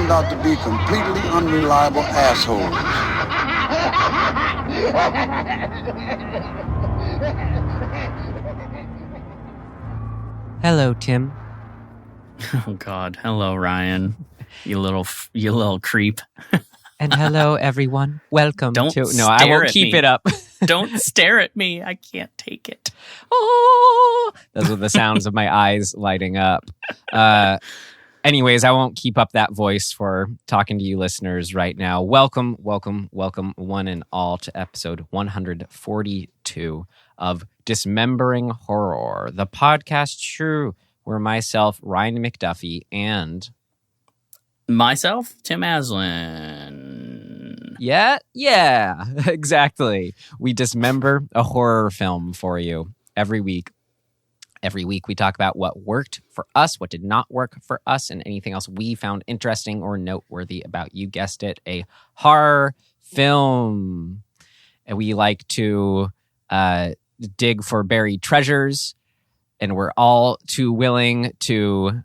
turned out to be completely unreliable assholes. Hello, Tim. Oh God! Hello, Ryan. You little creep. And hello, everyone. Welcome Don't to. stare No, I won't at keep me. it up. Don't stare at me. I can't take it. Oh, those are the sounds of my eyes lighting up. Anyways, I won't keep up that voice for talking to you listeners right now. Welcome, one and all to episode 142 of Dismembering Horror, the podcast true where myself, Ryan McDuffie, and Myself, Tim Aslin. yeah, exactly. We dismember a horror film for you every week. Every week we talk about what worked for us, what did not work for us, and anything else we found interesting or noteworthy about, you guessed it, a horror film. And we like to dig for buried treasures, and we're all too willing to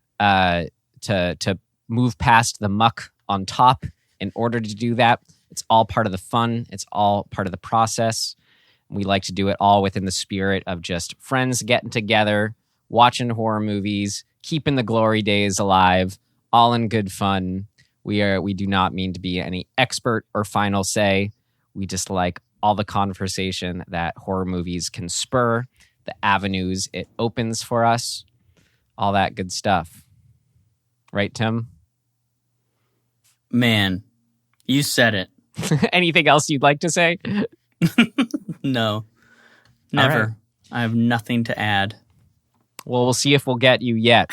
move past the muck on top in order to do that. It's all part of the fun. It's all part of the process. We like to do it all within the spirit of just friends getting together, watching horror movies, keeping the glory days alive, all in good fun. We do not mean to be any expert or final say. We just like all the conversation that horror movies can spur, the avenues it opens for us, all that good stuff. Right, Tim? Man, you said it. Anything else you'd like to say? No, never. Right. I have nothing to add. Well, we'll see if we'll get you yet.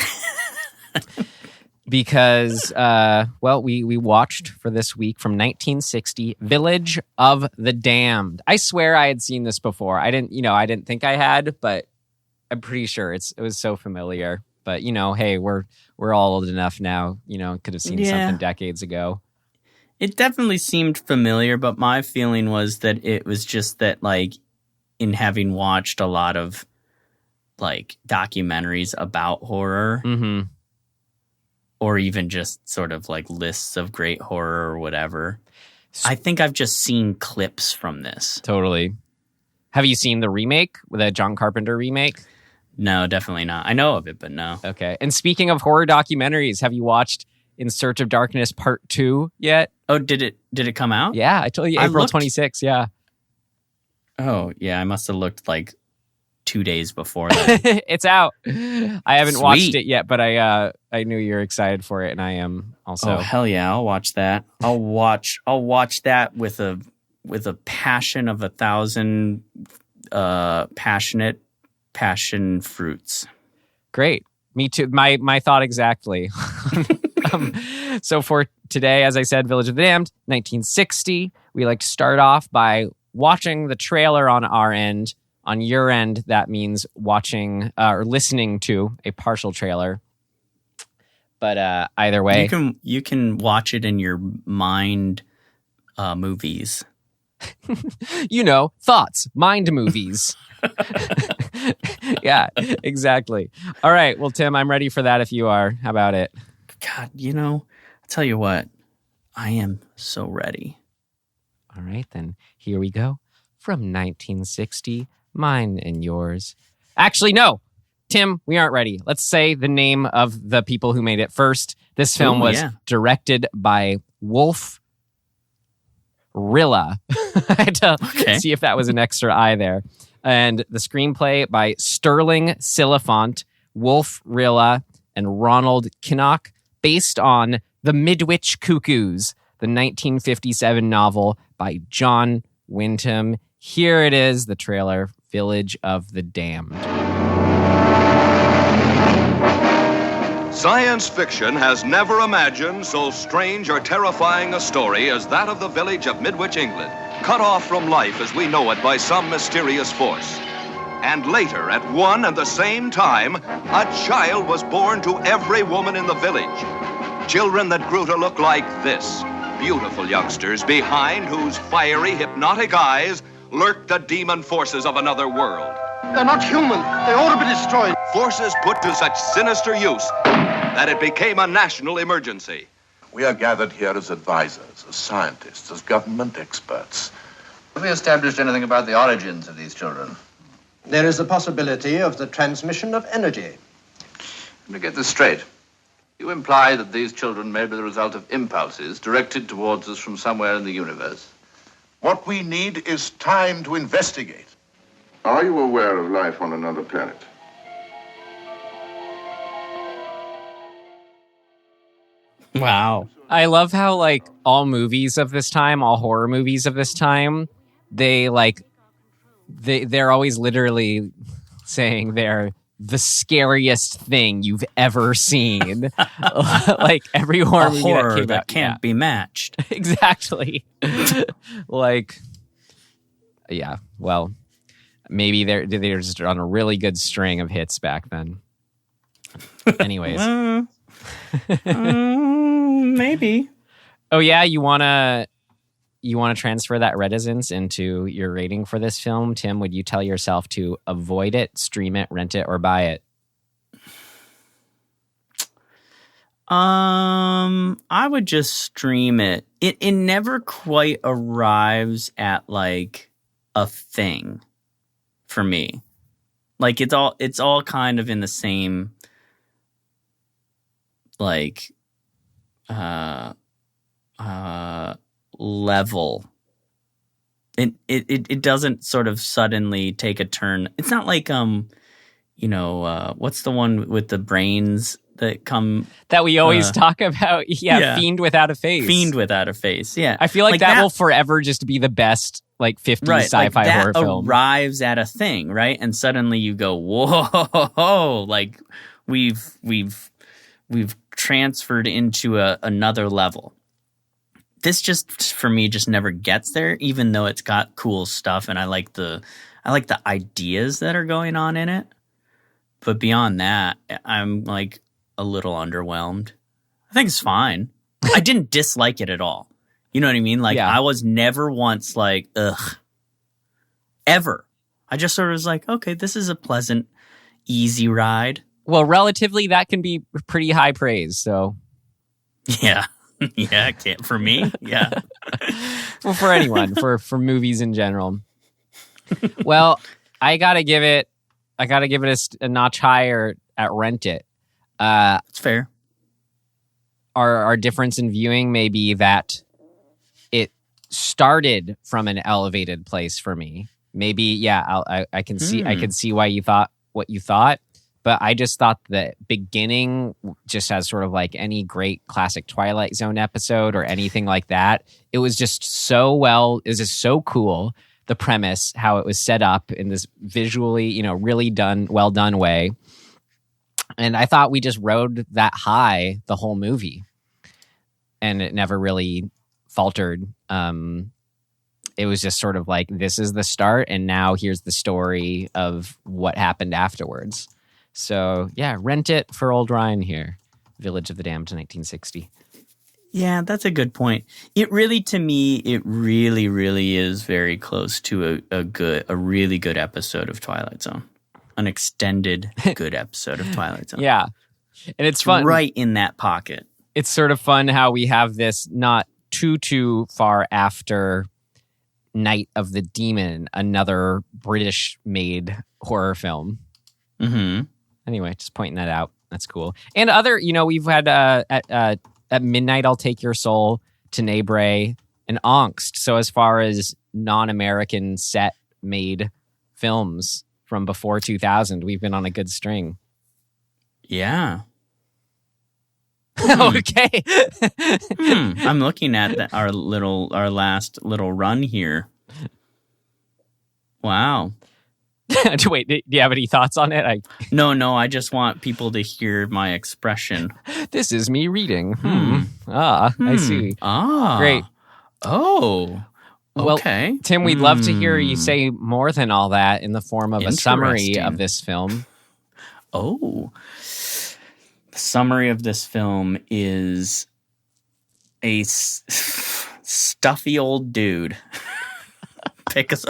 Because, we watched for this week from 1960, Village of the Damned. I swear I had seen this before. I didn't think I had, but I'm pretty sure it was so familiar. But, hey, we're all old enough now, could have seen something decades ago. It definitely seemed familiar, but my feeling was that it was just that, like, in having watched a lot of, like, documentaries about horror, mm-hmm. or even just sort of, like, lists of great horror or whatever, I think I've just seen clips from this. Totally. Have you seen the remake, the John Carpenter remake? No, definitely not. I know of it, but no. Okay. And speaking of horror documentaries, have you watched In Search of Darkness Part 2 yet? Oh, did it come out? Yeah, I told you April 26th, yeah. Oh, yeah, I must have looked like 2 days before that. It's out. I haven't watched it yet, but I knew you're excited for it, and I am also. Oh, hell yeah, I'll watch that. I'll watch that with a passion of 1,000 passion fruits. Great. Me too. My thought exactly. So for today, as I said, Village of the Damned, 1960. We like to start off by watching the trailer on our end. On your end, that means watching or listening to a partial trailer. But either way, you can watch it in your mind movies. Thoughts, mind movies. Yeah, exactly. All right. Well, Tim, I'm ready for that if you are. How about it? God, I'll tell you what. I am so ready. All right, then. Here we go. From 1960, mine and yours. Actually, no. Tim, we aren't ready. Let's say the name of the people who made it first. This film was directed by Wolf Rilla. I had to see if that was an extra I there. And the screenplay by Stirling, Silliphant, Wolf Rilla, and Ronald Kinnoch, based on The Midwich Cuckoos, the 1957 novel by John Wyndham. Here it is, the trailer, Village of the Damned. Science fiction has never imagined so strange or terrifying a story as that of the village of Midwich, England, cut off from life as we know it by some mysterious force. And later, at one and the same time, a child was born to every woman in the village. Children that grew to look like this. Beautiful youngsters behind whose fiery, hypnotic eyes lurked the demon forces of another world. They're not human. They ought to be destroyed. Forces put to such sinister use that it became a national emergency. We are gathered here as advisors, as scientists, as government experts. Have we established anything about the origins of these children? There is the possibility of the transmission of energy. Let me get this straight. You imply that these children may be the result of impulses directed towards us from somewhere in the universe. What we need is time to investigate. Are you aware of life on another planet? Wow. I love how like all movies of this time, all horror movies of this time, they're always literally saying they're the scariest thing you've ever seen. Like every horror movie horror that came out can't be matched. Exactly. Like, yeah. Well, maybe they're just on a really good string of hits back then. Anyways. Maybe. Oh yeah, you wanna transfer that reticence into your rating for this film? Tim, would you tell yourself to avoid it, stream it, rent it, or buy it? I would just stream it. It never quite arrives at like a thing for me. Like it's all kind of in the same like level. It doesn't sort of suddenly take a turn. It's not like what's the one with the brains that come that we always talk about? Yeah, Fiend Without a Face. Fiend Without a Face. Yeah, I feel like that will forever just be the best like 50s sci-fi like horror film. That arrives at a thing, right? And suddenly you go, whoa! Like we've transferred into another level. This just for me just never gets there, even though it's got cool stuff and I like the ideas that are going on in it. But beyond that, I'm like a little underwhelmed. I think it's fine. I didn't dislike it at all. You know what I mean? Like I was never once like, ugh. Ever. I just sort of was like, okay, this is a pleasant, easy ride. Well, relatively, that can be pretty high praise. So, yeah, yeah, for me, yeah. Well, for anyone, for movies in general. Well, I gotta give it a notch higher at Rent It. It's fair. Our difference in viewing may be that it started from an elevated place for me. Maybe, yeah, I can see why you thought what you thought. But I just thought the beginning, just as sort of like any great classic Twilight Zone episode or anything like that, it was just so so cool. The premise, how it was set up in this visually, really well done way. And I thought we just rode that high the whole movie. And it never really faltered. It was just sort of like, this is the start, and now here's the story of what happened afterwards. So, yeah, Rent It for old Ryan here. Village of the Damned, 1960. Yeah, that's a good point. It really, to me, it really, really is very close to a really good episode of Twilight Zone. An extended good episode of Twilight Zone. Yeah. And it's fun. Right in that pocket. It's sort of fun how we have this not too far after Night of the Demon, another British-made horror film. Mm-hmm. Anyway, just pointing that out. That's cool. And other, we've had at Midnight I'll Take Your Soul, Tenebrae, and Angst. So as far as non-American set-made films from before 2000, we've been on a good string. Yeah. Okay. I'm looking at our last little run here. Wow. Wait, do you have any thoughts on it? No, I just want people to hear my expression. This is me reading. I see. Great. Oh, okay. Well, Tim, we'd love to hear you say more than all that in the form of a summary of this film. Oh, the summary of this film is a stuffy old dude picks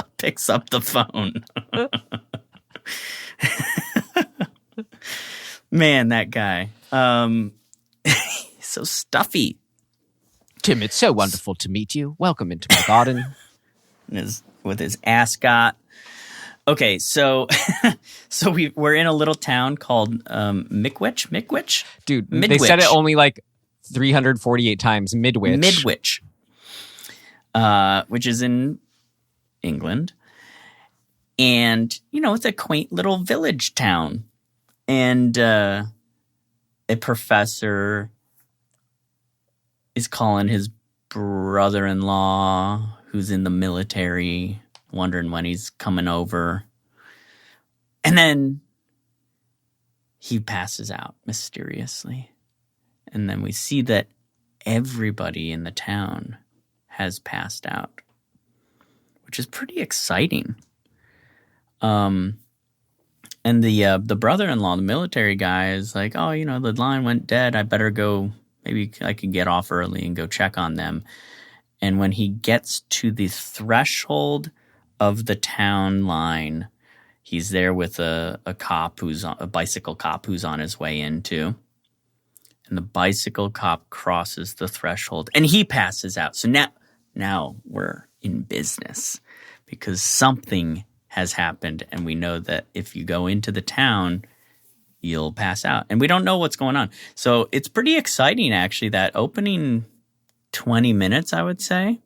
up the phone. Man, that guy. He's so stuffy. Tim, it's so wonderful to meet you. Welcome into my garden. With his ascot. Okay, so we're in a little town called Midwich? Dude, Midwich. They said it only like 348 times. Midwich. Which is in England. And, it's a quaint little village town. And a professor is calling his brother-in-law, who's in the military, wondering when he's coming over. And then he passes out mysteriously. And then we see that everybody in the town has passed out, which is pretty exciting. And the brother-in-law, the military guy, is like, oh, the line went dead. I better go. Maybe I could get off early and go check on them. And when he gets to the threshold of the town line, he's there with a bicycle cop who's on his way in too. And the bicycle cop crosses the threshold and he passes out. So now we're in business because something has happened. And we know that if you go into the town, you'll pass out. And we don't know what's going on. So it's pretty exciting, actually. That opening 20 minutes, I would say,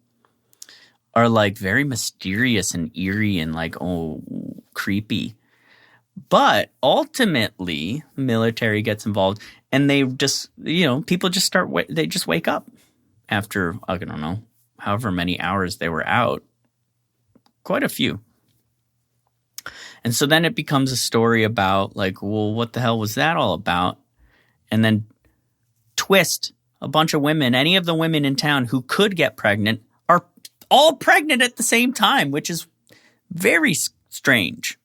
are like very mysterious and eerie and like, creepy. But ultimately, the military gets involved and they just, people just they just wake up after, I don't know, however many hours they were out. Quite a few. And so then it becomes a story about like, well, what the hell was that all about? And then twist, a bunch of women, any of the women in town who could get pregnant are all pregnant at the same time, which is very strange.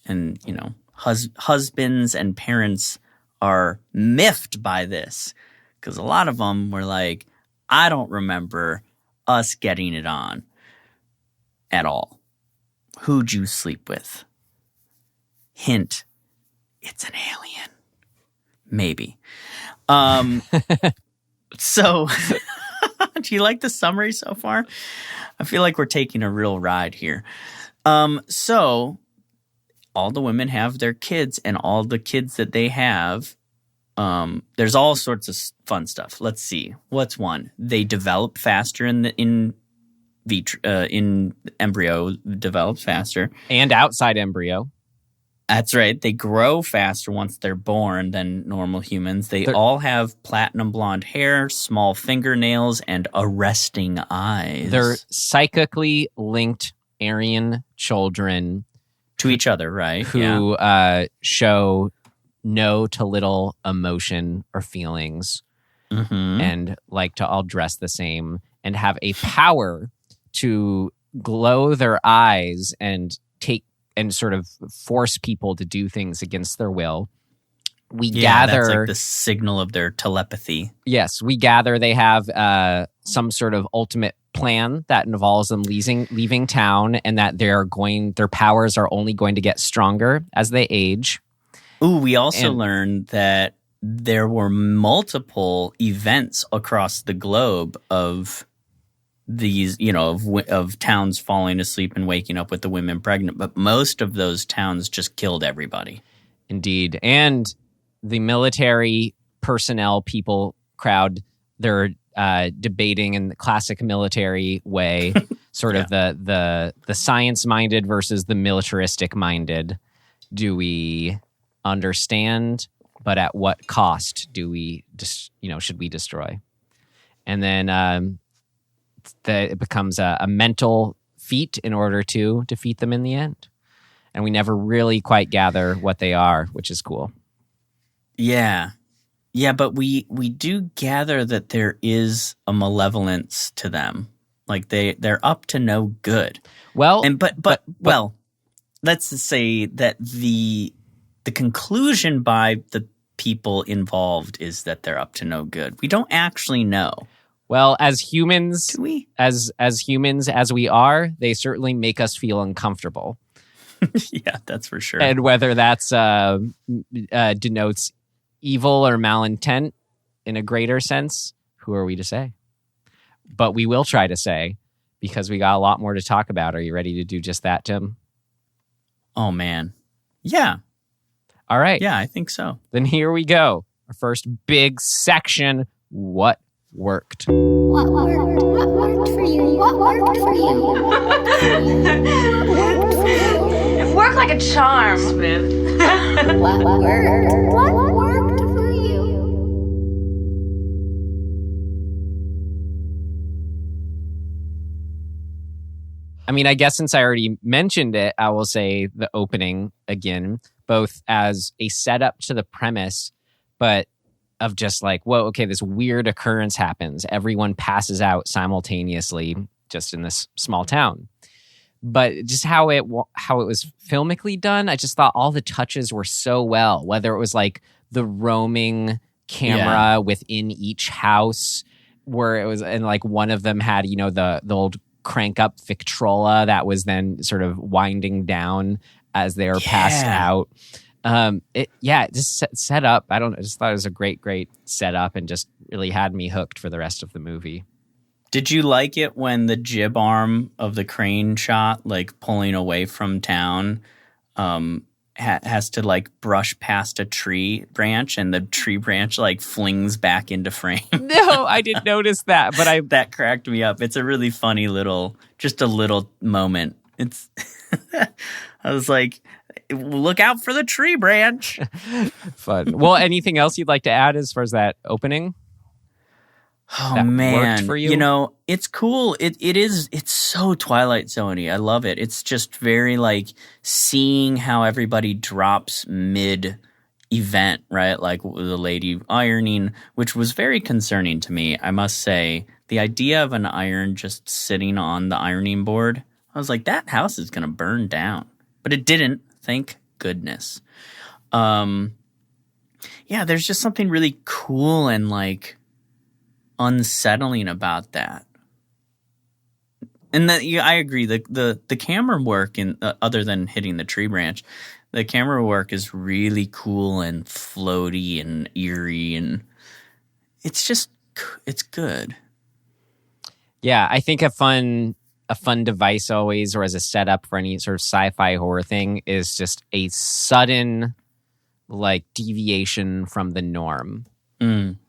And, husbands and parents are miffed by this because a lot of them were like, I don't remember us getting it on at all. Who'd you sleep with? Hint, it's an alien. Maybe. So, do you like the summary so far? I feel like we're taking a real ride here. So, all the women have their kids, and all the kids that they have, there's all sorts of fun stuff. Let's see. What's one? They develop faster in embryo develops faster. And outside embryo. That's right. They grow faster once they're born than normal humans. They're all have platinum blonde hair, small fingernails, and arresting eyes. They're psychically linked Aryan children. To each other, right? Who show no to little emotion or feelings. Mm-hmm. And like to all dress the same and have a power to glow their eyes and take and sort of force people to do things against their will. We gather that's like the signal of their telepathy. Yes, we gather they have some sort of ultimate plan that involves them leaving town, and that their powers are only going to get stronger as they age. Ooh, we also learned that there were multiple events across the globe of these, of towns falling asleep and waking up with the women pregnant, but most of those towns just killed everybody. Indeed. And the military personnel crowd, they're debating in the classic military way, sort of the science-minded versus the militaristic-minded. Do we understand, but at what cost do we should we destroy? And then it becomes a mental feat in order to defeat them in the end. And we never really quite gather what they are, which is cool. Yeah. Yeah, but we do gather that there is a malevolence to them. Like they're up to no good. Well, and but let's say that the conclusion by the people involved is that they're up to no good. We don't actually know. Well, as humans, do we? As humans as we are, they certainly make us feel uncomfortable. Yeah, that's for sure. And whether that's denotes evil or malintent in a greater sense, who are we to say? But we will try to say, because we got a lot more to talk about. Are you ready to do just that, Tim? Oh, man. Yeah. All right. Yeah, I think so. Then here we go. Our first big section, what worked? What worked for you? What worked for you? What worked for you? It worked like a charm, Smith. What worked? What worked for you? I mean, I guess since I already mentioned it, I will say the opening again, both as a setup to the premise, but of just like, whoa, okay, this weird occurrence happens. Everyone passes out simultaneously just in this small town. But just how it was filmically done, I just thought all the touches were so well, whether it was like the roaming camera within each house, where it was, and like one of them had, you know, the old crank up Victrola that was then sort of winding down as they were passed out. It just set up. I just thought it was a great setup and just really had me hooked for the rest of the movie. Did you like it when the jib arm of the crane shot, like pulling away from town, has to like brush past a tree branch and the tree branch like flings back into frame? No, I didn't notice that, but that cracked me up. It's a really funny little moment. It's I was like, look out for the tree branch. Fun. Well, anything else you'd like to add as far as that opening? Oh, that man. Worked for you? You know, it's cool. It's so Twilight Zone-y. I love it. It's just very like seeing how everybody drops mid-event, right? Like the lady ironing, which was very concerning to me, I must say. The idea of an iron just sitting on the ironing board, I was like, that house is going to burn down. But it didn't, thank goodness. Yeah, there's just something really cool and like unsettling about that. And that, yeah, I agree. The camera work in other than hitting the tree branch, the camera work is really cool and floaty and eerie, and it's good. Yeah, I think a fun device always, or as a setup for any sort of sci-fi horror thing, is just a sudden like deviation from the norm.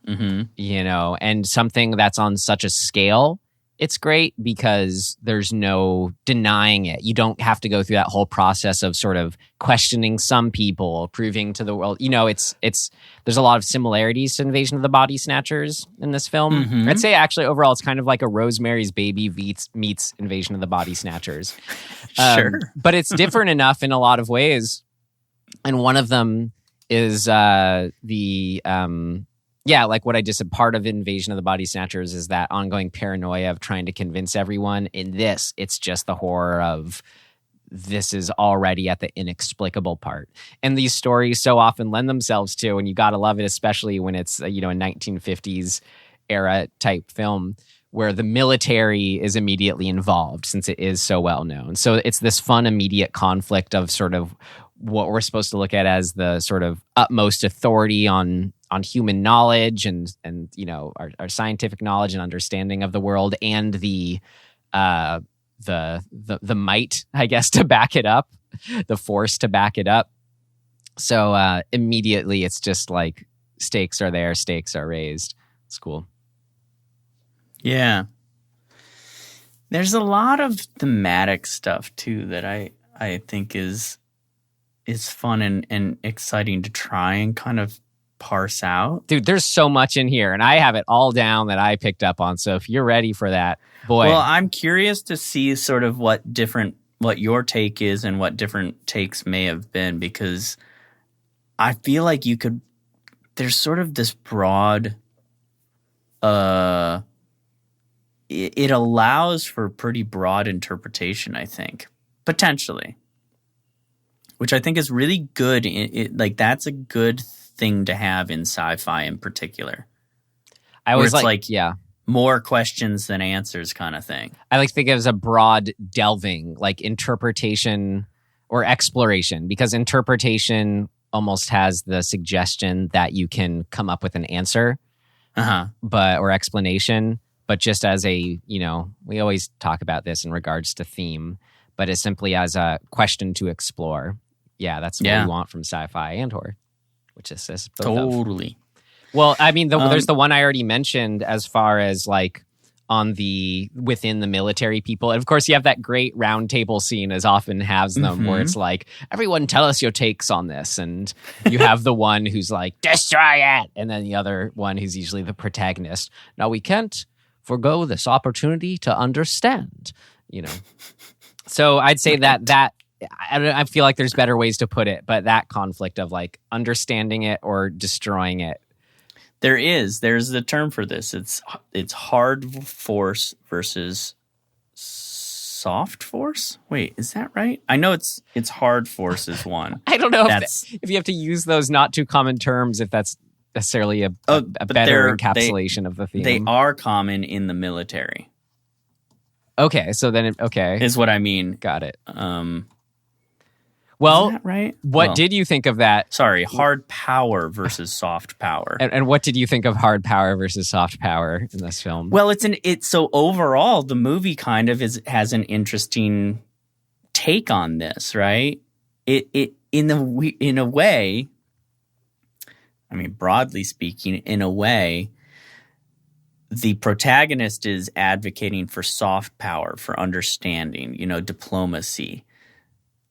You know, and something that's on such a scale, it's great because there's no denying it. You don't have to go through that whole process of sort of questioning some people, proving to the world. You know, it's there's a lot of similarities to Invasion of the Body Snatchers in this film. I'd say actually overall it's kind of like a Rosemary's Baby meets Invasion of the Body Snatchers. Sure. But it's different enough in a lot of ways. And one of them is like what I just said, part of Invasion of the Body Snatchers is that ongoing paranoia of trying to convince everyone. In this, it's just the horror of this is already at the inexplicable part. And these stories so often lend themselves to, and you got to love it, especially when it's, you know, a 1950s era type film where the military is immediately involved since it is so well known. So it's this fun, immediate conflict of sort of what we're supposed to look at as the sort of utmost authority on human knowledge and you know our scientific knowledge and understanding of the world, and the might, I guess, to back it up, the force to back it up. So immediately it's just like stakes are there, stakes are raised. It's cool. Yeah. There's a lot of thematic stuff too that I think is fun and exciting to try and kind of parse out. Dude, there's so much in here, and I have it all down that I picked up on. So if you're ready for that, boy. Well, I'm curious to see sort of what your take is and what different takes may have been, because I feel like there's sort of this broad, it allows for pretty broad interpretation, I think, potentially. Which I think is really good. Like that's a good thing to have in sci-fi in particular. I always like more questions than answers kind of thing. I like to think of it as a broad delving, like interpretation or exploration, because interpretation almost has the suggestion that you can come up with an answer. or explanation, but just as a, we always talk about this in regards to theme, but as simply as a question to explore. Yeah, that's what we want from sci-fi and horror, which is both totally. Well, I mean, there's the one I already mentioned as far as like within the military people. And of course, you have that great round table scene, as often has them, where it's like, everyone tell us your takes on this. And you have the one who's like, destroy it. And then the other one who's usually the protagonist. Now, we can't forgo this opportunity to understand, So I'd say that I feel like there's better ways to put it, but that conflict of like understanding it or destroying it. There's the term for this. It's hard force versus soft force. Wait, is that right? I know it's hard force is one. I don't know if you have to use those not too common terms, if that's necessarily a better encapsulation of the theme. They are common in the military. Okay, so then is what I mean. Got it. Well, is that right? What did you think of that? Sorry, hard power versus soft power. And what did you think of hard power versus soft power in this film? Well, so overall the movie kind of has an interesting take on this, right? It in a way, I mean, broadly speaking, in a way, the protagonist is advocating for soft power, for understanding, diplomacy.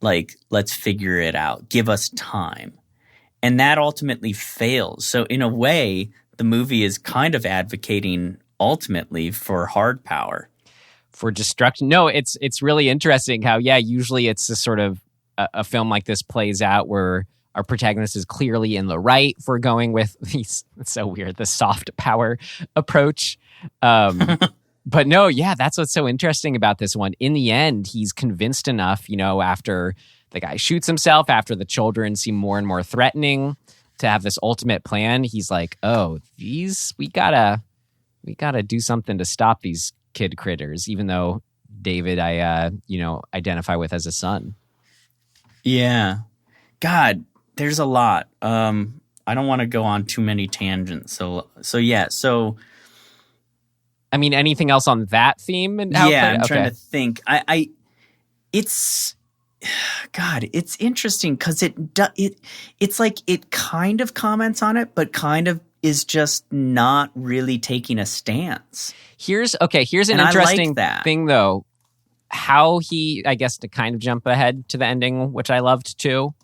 Like, let's figure it out. Give us time. And that ultimately fails. So in a way, the movie is kind of advocating ultimately for hard power. For destruction. No, it's really interesting how, usually it's a sort of a film like this plays out where our protagonist is clearly in the right for going with these, it's so weird, the soft power approach. But no, that's what's so interesting about this one. In the end, he's convinced enough, after the guy shoots himself, after the children seem more and more threatening, to have this ultimate plan. He's like, oh, we gotta do something to stop these kid critters, even though David, I identify with as a son. Yeah. God, there's a lot. I don't want to go on too many tangents. So I mean, anything else on that theme? And I'm trying to think. It's interesting because it's like it kind of comments on it, but kind of is just not really taking a stance. Here's an interesting thing though. How he, I guess, to kind of jump ahead to the ending, which I loved too.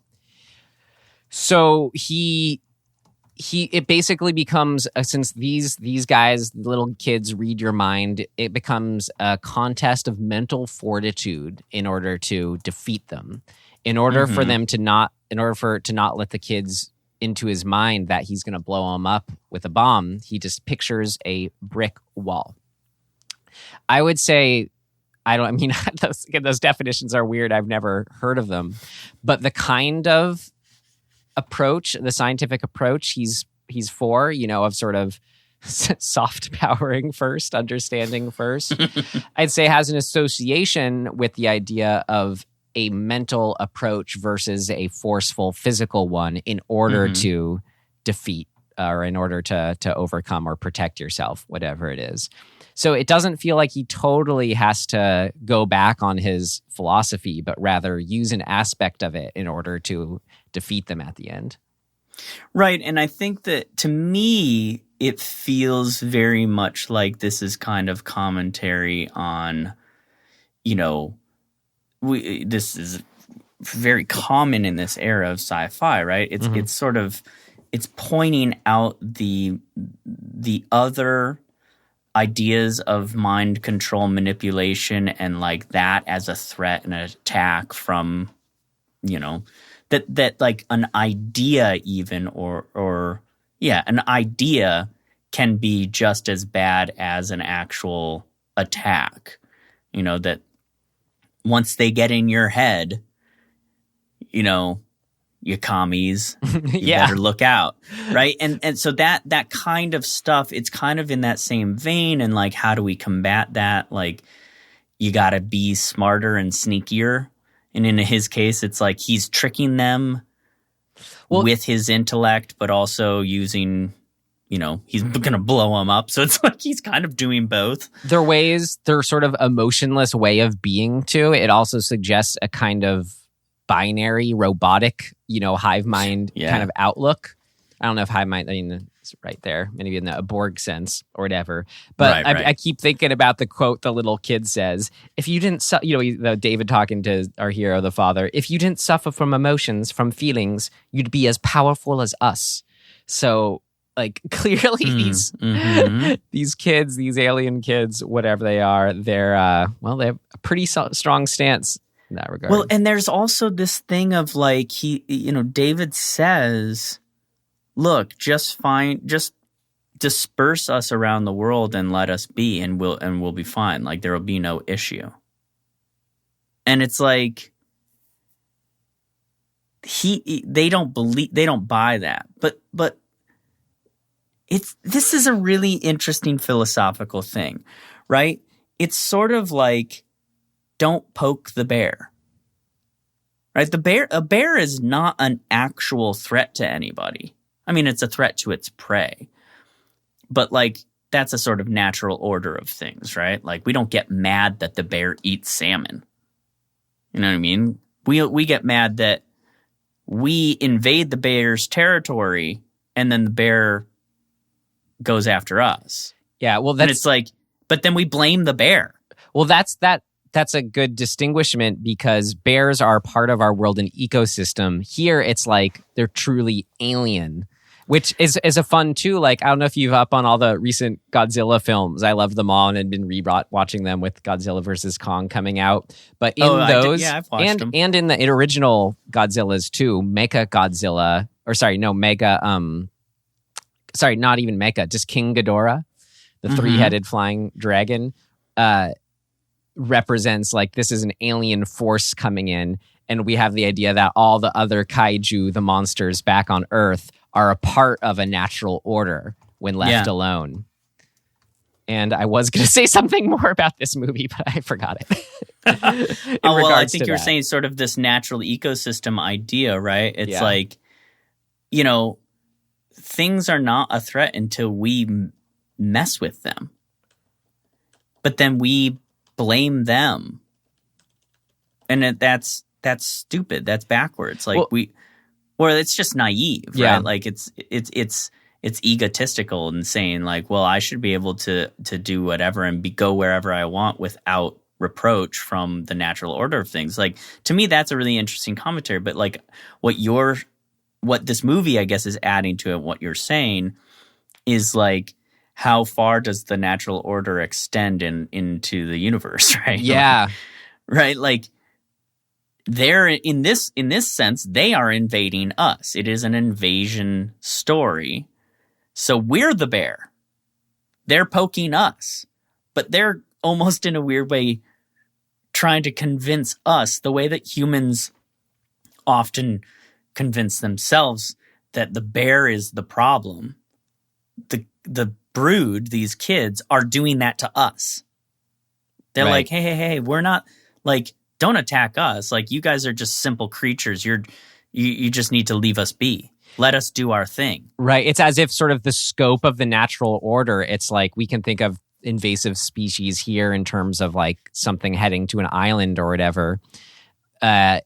So it basically becomes, since these guys, little kids, read your mind, it becomes a contest of mental fortitude in order to defeat them. In order for to not let the kids into his mind that he's going to blow them up with a bomb, he just pictures a brick wall. I would say, those definitions are weird. I've never heard of them. But the kind of approach, the scientific approach he's for, of sort of soft powering first, understanding first, I'd say has an association with the idea of a mental approach versus a forceful physical one in order to defeat or in order to overcome or protect yourself, whatever it is. So it doesn't feel like he totally has to go back on his philosophy, but rather use an aspect of it in order to defeat them at the end. Right. And I think that to me, it feels very much like this is kind of commentary on, this is very common in this era of sci-fi, right? It's sort of, it's pointing out the other ideas of mind control, manipulation, and like that as a threat and an attack from, that like an idea even or an idea can be just as bad as an actual attack. That once they get in your head, you commies, you better look out, right? And so that kind of stuff, it's kind of in that same vein. And like, how do we combat that? Like, you got to be smarter and sneakier. And in his case, it's like he's tricking them with his intellect, but also using he's going to blow him up. So it's like he's kind of doing both. Their sort of emotionless way of being too. It also suggests a kind of binary, robotic, hive mind kind of outlook. I don't know if hive mind, it's right there, maybe in the Borg sense or whatever. But I keep thinking about the quote the little kid says, if you didn't, David talking to our hero, the father, if you didn't suffer from emotions, from feelings, you'd be as powerful as us. So, like, clearly these kids, these alien kids, whatever they are, they have a pretty strong stance in that regard. Well, and there's also this thing of like, David says, look, just disperse us around the world and let us be, and we'll be fine. Like, there will be no issue. And it's like, they don't buy that. But this is a really interesting philosophical thing, right? It's sort of like, don't poke the bear, right? A bear is not an actual threat to anybody. I mean, it's a threat to its prey, but like, that's a sort of natural order of things, right? Like, we don't get mad that the bear eats salmon. You know what I mean? We get mad that we invade the bear's territory and then the bear goes after us. Yeah, well, and it's like, but then we blame the bear. Well, that's a good distinguishment, because bears are part of our world and ecosystem. Here, it's like they're truly alien, which is a fun too. Like, I don't know if you've up on all the recent Godzilla films. I love them all and had been watching them with Godzilla versus Kong coming out. But in I've watched them. And in the original Godzillas too, not even Mecha, just King Ghidorah, the three-headed flying dragon, represents like this is an alien force coming in, and we have the idea that all the other kaiju, the monsters back on Earth, are a part of a natural order when left alone. And I was going to say something more about this movie, but I forgot it. I think you're saying sort of this natural ecosystem idea, right? It's like, things are not a threat until we mess with them. But then we blame them. And that's stupid. That's backwards. Like, it's just naive, right? Like, it's egotistical and saying like, well, I should be able to do whatever and go wherever I want without reproach from the natural order of things. Like, to me, that's a really interesting commentary. But like, what this movie, I guess, is adding to it, what you're saying is like, how far does the natural order extend into the universe, right? Yeah. Right? Like, they're in this sense, they are invading us. It is an invasion story. So we're the bear. They're poking us. But they're almost in a weird way trying to convince us the way that humans often convince themselves that the bear is the problem. The brood, these kids, are doing that to us. They're like, hey, we're not, like, don't attack us. Like, you guys are just simple creatures. You just need to leave us be. Let us do our thing. Right. It's as if sort of the scope of the natural order, it's like we can think of invasive species here in terms of like something heading to an island or whatever. But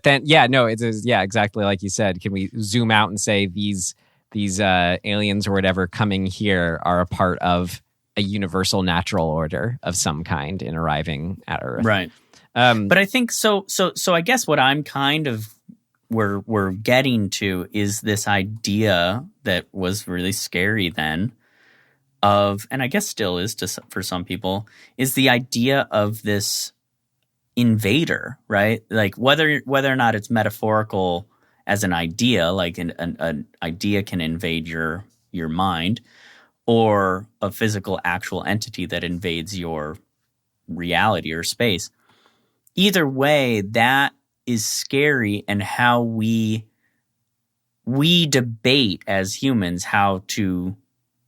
then, exactly like you said. Can we zoom out and say these aliens or whatever coming here are a part of a universal natural order of some kind in arriving at Earth? Right. But I think so I guess what I'm kind of we're getting to is this idea that was really scary then of, and I guess still is for some people, is the idea of this invader, right? Like, whether or not it's metaphorical as an idea, like an idea can invade your mind, or a physical actual entity that invades your reality or space. Either way, that is scary, and how we debate as humans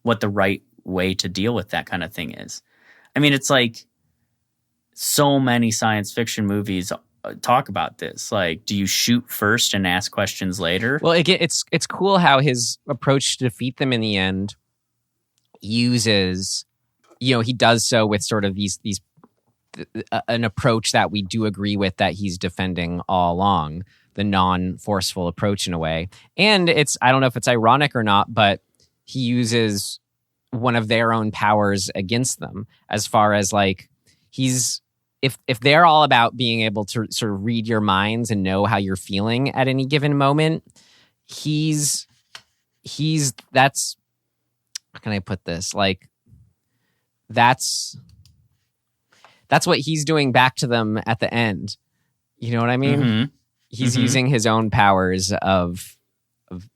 what the right way to deal with that kind of thing is. I mean, it's like so many science fiction movies talk about this. Like, do you shoot first and ask questions later? Well, again, it's cool how his approach to defeat them in the end uses, he does so with sort of these an approach that we do agree with that he's defending all along, the non-forceful approach in a way. And I don't know if it's ironic or not, but he uses one of their own powers against them, as far as like if they're all about being able to sort of read your minds and know how you're feeling at any given moment, he's that's, how can I put this? Like that's what he's doing back to them at the end. You know what I mean? Mm-hmm. He's using his own powers of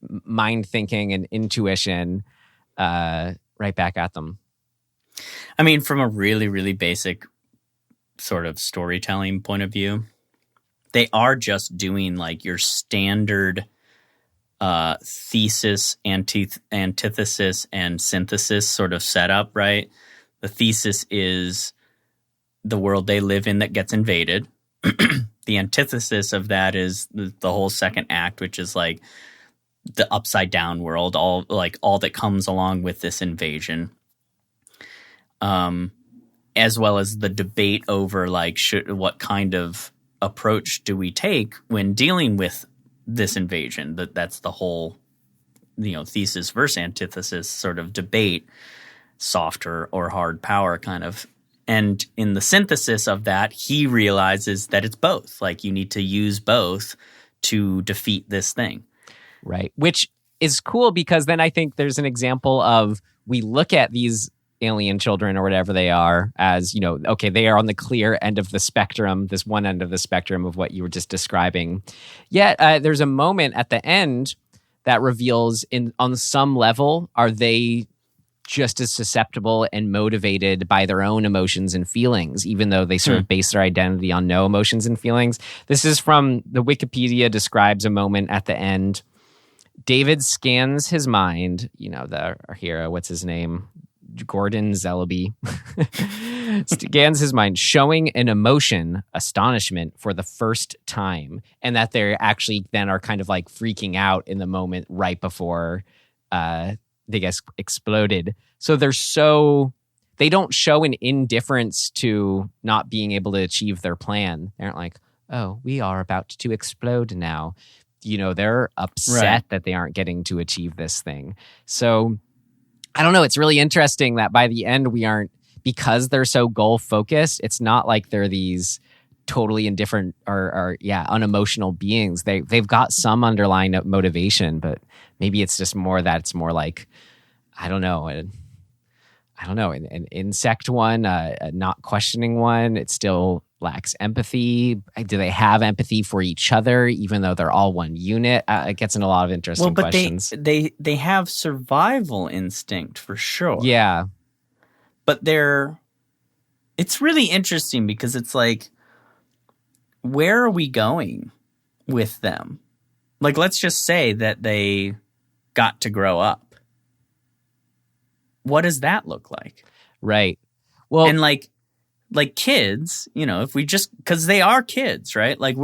mind thinking and intuition right back at them. I mean, from a really, really basic sort of storytelling point of view, they are just doing like your standard thesis, antithesis, and synthesis sort of setup, right? The thesis is the world they live in that gets invaded. The antithesis of that is the whole second act, which is like the upside down world, all that comes along with this invasion. As well as the debate over like what kind of approach do we take when dealing with this invasion? That's the whole, thesis versus antithesis sort of debate, soft or hard power kind of. And in the synthesis of that, he realizes that it's both. Like, you need to use both to defeat this thing. Right. Which is cool, because then I think there's an example of, we look at these alien children or whatever they are as, okay, they are on the clear end of the spectrum, this one end of the spectrum of what you were just describing. Yet there's a moment at the end that reveals, on some level, are they just as susceptible and motivated by their own emotions and feelings, even though they sort of base their identity on no emotions and feelings. This is from the Wikipedia, describes a moment at the end. David scans his mind, our hero, what's his name? Gordon Zellaby. Scans his mind, showing an emotion, astonishment, for the first time, and that they actually then are kind of like freaking out in the moment right before they get exploded. So they don't show an indifference to not being able to achieve their plan. They aren't like, oh, we are about to explode now. They're upset that they aren't getting to achieve this thing. So I don't know. It's really interesting that by the end we aren't, because they're so goal focused, it's not like they're these totally indifferent or unemotional beings. They've got some underlying motivation, but maybe it's just more that it's more like, I don't know, an insect one, a not questioning one. It still lacks empathy. Do they have empathy for each other, even though they're all one unit? It gets in a lot of interesting questions. They have survival instinct for sure. Yeah. But it's really interesting, because it's like, where are we going with them? Like, let's just say that they got to grow up. What does that look like? Right. Well, and like kids, if we just, because they are kids, right? Like,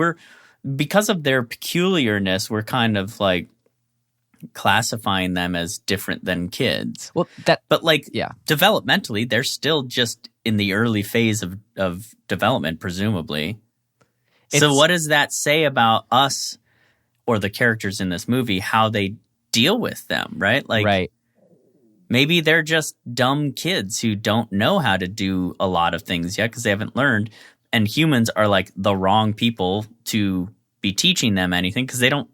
because of their peculiarness, we're kind of like classifying them as different than kids. Well, developmentally, they're still just in the early phase of development, presumably. So what does that say about us or the characters in this movie, how they deal with them, right? Like, right. Maybe they're just dumb kids who don't know how to do a lot of things yet because they haven't learned. And humans are like the wrong people to be teaching them anything because they don't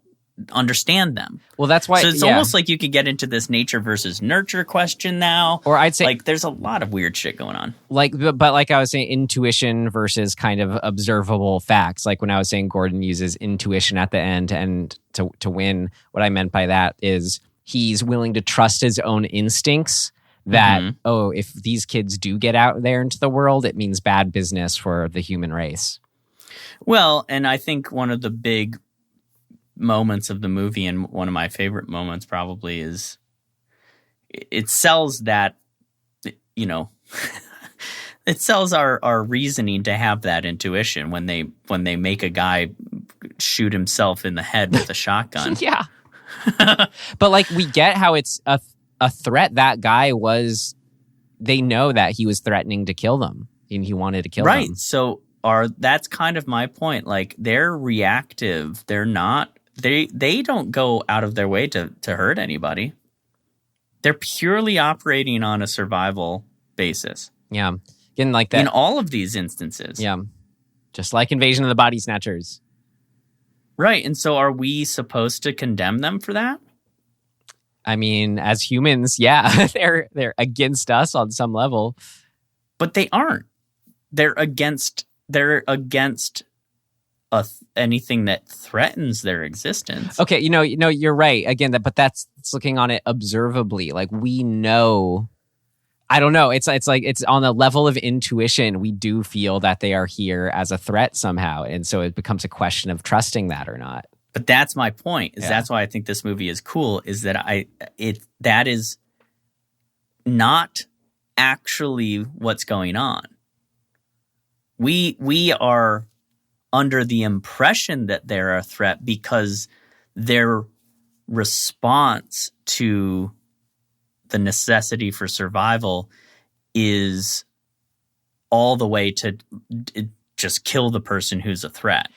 understand them. Well, that's why. So it's almost like you could get into this nature versus nurture question now. Or I'd say, like, there's a lot of weird shit going on. But like I was saying, intuition versus kind of observable facts. Like when I was saying Gordon uses intuition at the end and to win, what I meant by that is he's willing to trust his own instincts that, if these kids do get out there into the world, it means bad business for the human race. Well, and I think one of the big moments of the movie, and one of my favorite moments probably, is it sells that, It sells our reasoning to have that intuition when they make a guy shoot himself in the head with a shotgun. Yeah. But like we get how it's a threat. That guy was, they know that he was threatening to kill them and he wanted to kill them. Right. So that's kind of my point. Like they're reactive. They're not, they don't go out of their way to hurt anybody. They're purely operating on a survival basis. Yeah. Again, like that. In all of these instances. Yeah. Just like Invasion of the Body Snatchers. Right. And so are we supposed to condemn them for that? I mean, as humans, yeah, they're against us on some level. But they aren't. They're against anything that threatens their existence. Okay, you're right. Again, but that's looking on it observably. Like we know, I don't know. It's like it's on a level of intuition. We do feel that they are here as a threat somehow, and so it becomes a question of trusting that or not. But that's my point. That's why I think this movie is cool. Is that that is not actually what's going on. We are under the impression that they're a threat because their response to the necessity for survival is all the way to just kill the person who's a threat.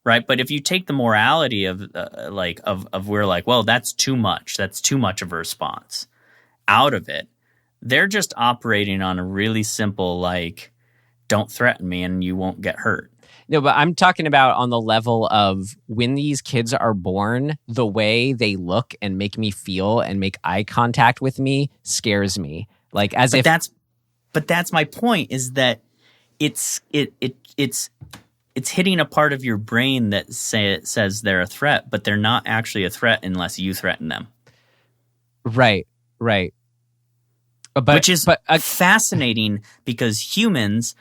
Right. But if you take the morality of we're like, well, that's too much. That's too much of a response out of it. They're just operating on a really simple, like, don't threaten me and you won't get hurt. No, but I'm talking about on the level of when these kids are born, the way they look and make me feel and make eye contact with me scares me. Like But that's my point, is that it's hitting a part of your brain that says they're a threat, but they're not actually a threat unless you threaten them. Right. Which is fascinating because humans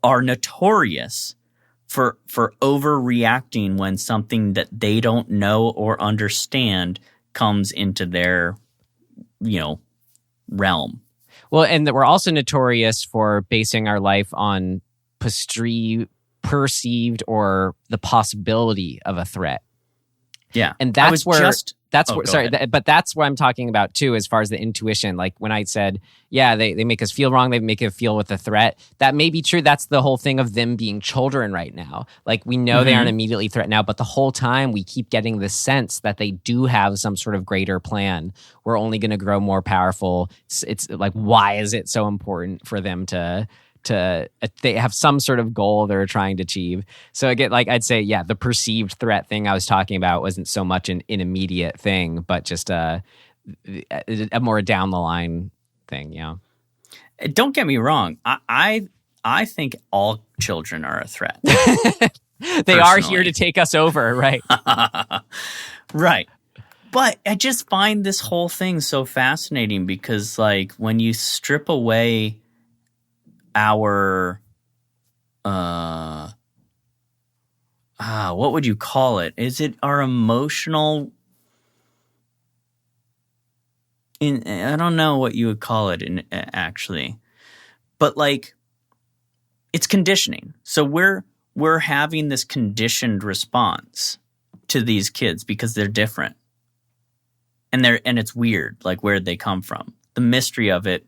are notorious for overreacting when something that they don't know or understand comes into their, realm. Well, and that we're also notorious for basing our life on perceived or the possibility of a threat. Yeah. And that's what I'm talking about too, as far as the intuition. Like when I said, yeah, they make us feel wrong, they make us feel with a threat. That may be true. That's the whole thing of them being children right now. Like we know they aren't immediately threatened now, but the whole time we keep getting the sense that they do have some sort of greater plan. We're only going to grow more powerful. It's like, why is it so important for them to they have some sort of goal they're trying to achieve. So again, like I'd say, yeah, the perceived threat thing I was talking about wasn't so much an immediate thing, but just a more down the line thing. Yeah. Don't get me wrong. I think all children are a threat. They are here to take us over, right? Right. But I just find this whole thing so fascinating because, like, when you strip away our what would you call it? Is it our emotional I don't know what you would call it actually. But like it's conditioning. So we're having this conditioned response to these kids because they're different. And it's weird, like where'd they come from? The mystery of it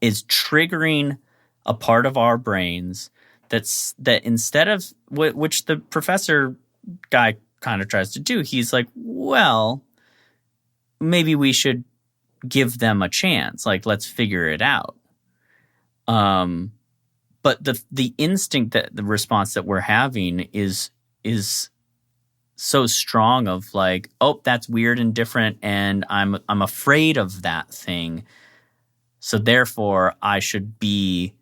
is triggering a part of our brains that instead of which the professor guy kind of tries to do, he's like, well, maybe we should give them a chance. Like, let's figure it out. But the instinct that the response that we're having is so strong of like, oh, that's weird and different, and I'm afraid of that thing. So therefore, I should be,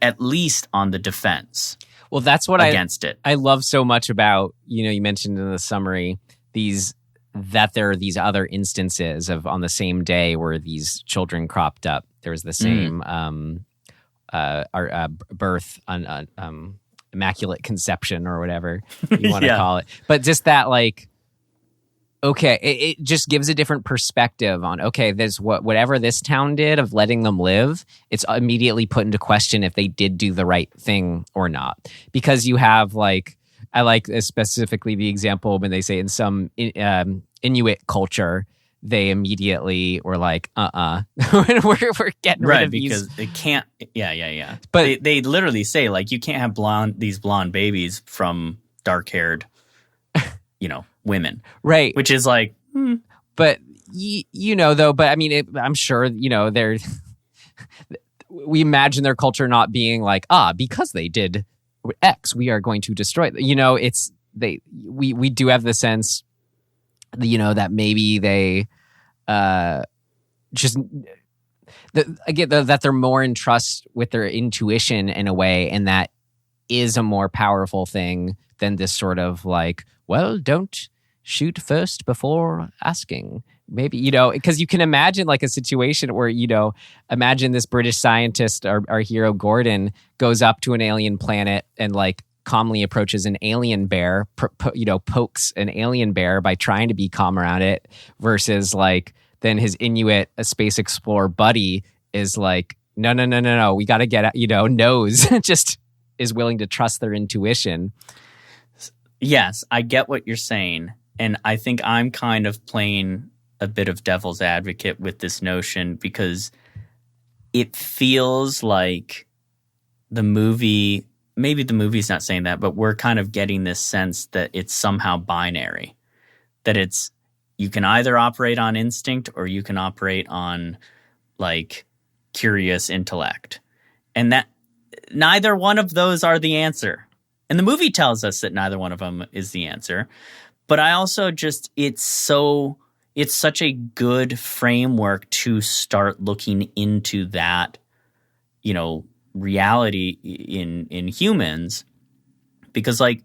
at least on the defense. Well, that's what against it. I love so much about, you mentioned in the summary that there are these other instances of on the same day where these children cropped up. There was the same birth, immaculate conception or whatever you want to call it. But just that, like, okay, it just gives a different perspective on, okay, there's whatever this town did of letting them live, it's immediately put into question if they did do the right thing or not. Because you have like, I like specifically the example when they say in some Inuit culture, they immediately were like, we're getting rid of these. Because they can't, yeah. But they literally say, like, you can't have these blonde babies from dark-haired, women. Right. Which is like, But, but I mean, I'm sure, they're, we imagine their culture not being like, because they did X, we are going to destroy them. We do have the sense, that maybe they that they're more in trust with their intuition in a way, and that is a more powerful thing than this sort of like, well, don't shoot first before asking. Maybe, because you can imagine like a situation where, imagine this British scientist, our hero Gordon, goes up to an alien planet and like calmly approaches an alien bear, pokes an alien bear by trying to be calm around it, versus like then his Inuit space explorer buddy is like, no, we got to get out, knows, just is willing to trust their intuition. Yes, I get what you're saying. And I think I'm kind of playing a bit of devil's advocate with this notion, because it feels like the movie, maybe the movie's not saying that, but we're kind of getting this sense that it's somehow binary. That it's, you can either operate on instinct or you can operate on like curious intellect. And that neither one of those are the answer. And the movie tells us that neither one of them is the answer. But I also just, it's such a good framework to start looking into that, reality in humans, because like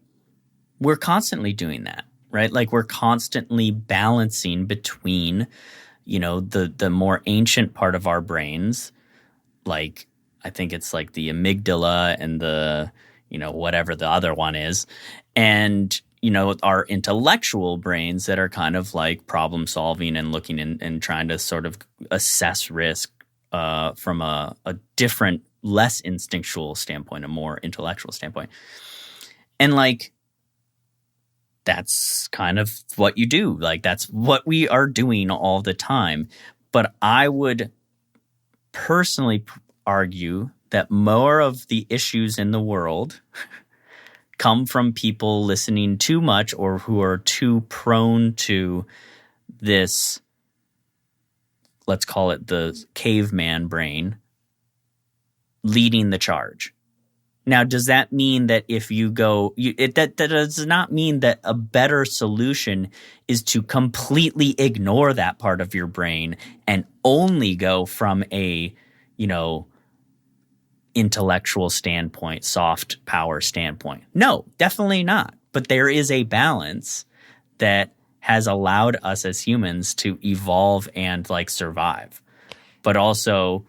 we're constantly doing that, right? Like we're constantly balancing between, the more ancient part of our brains, like I think it's like the amygdala and the, whatever the other one is, and our intellectual brains that are kind of like problem solving and looking and trying to sort of assess risk from a different, less instinctual standpoint, a more intellectual standpoint. And like, that's kind of what you do. Like, that's what we are doing all the time. But I would personally argue that more of the issues in the world come from people listening too much or who are too prone to this, let's call it the caveman brain, leading the charge. Now, does that mean that if you go, that does not mean that a better solution is to completely ignore that part of your brain and only go from a, intellectual standpoint, soft power standpoint. No, definitely not. But there is a balance that has allowed us as humans to evolve and like survive. But also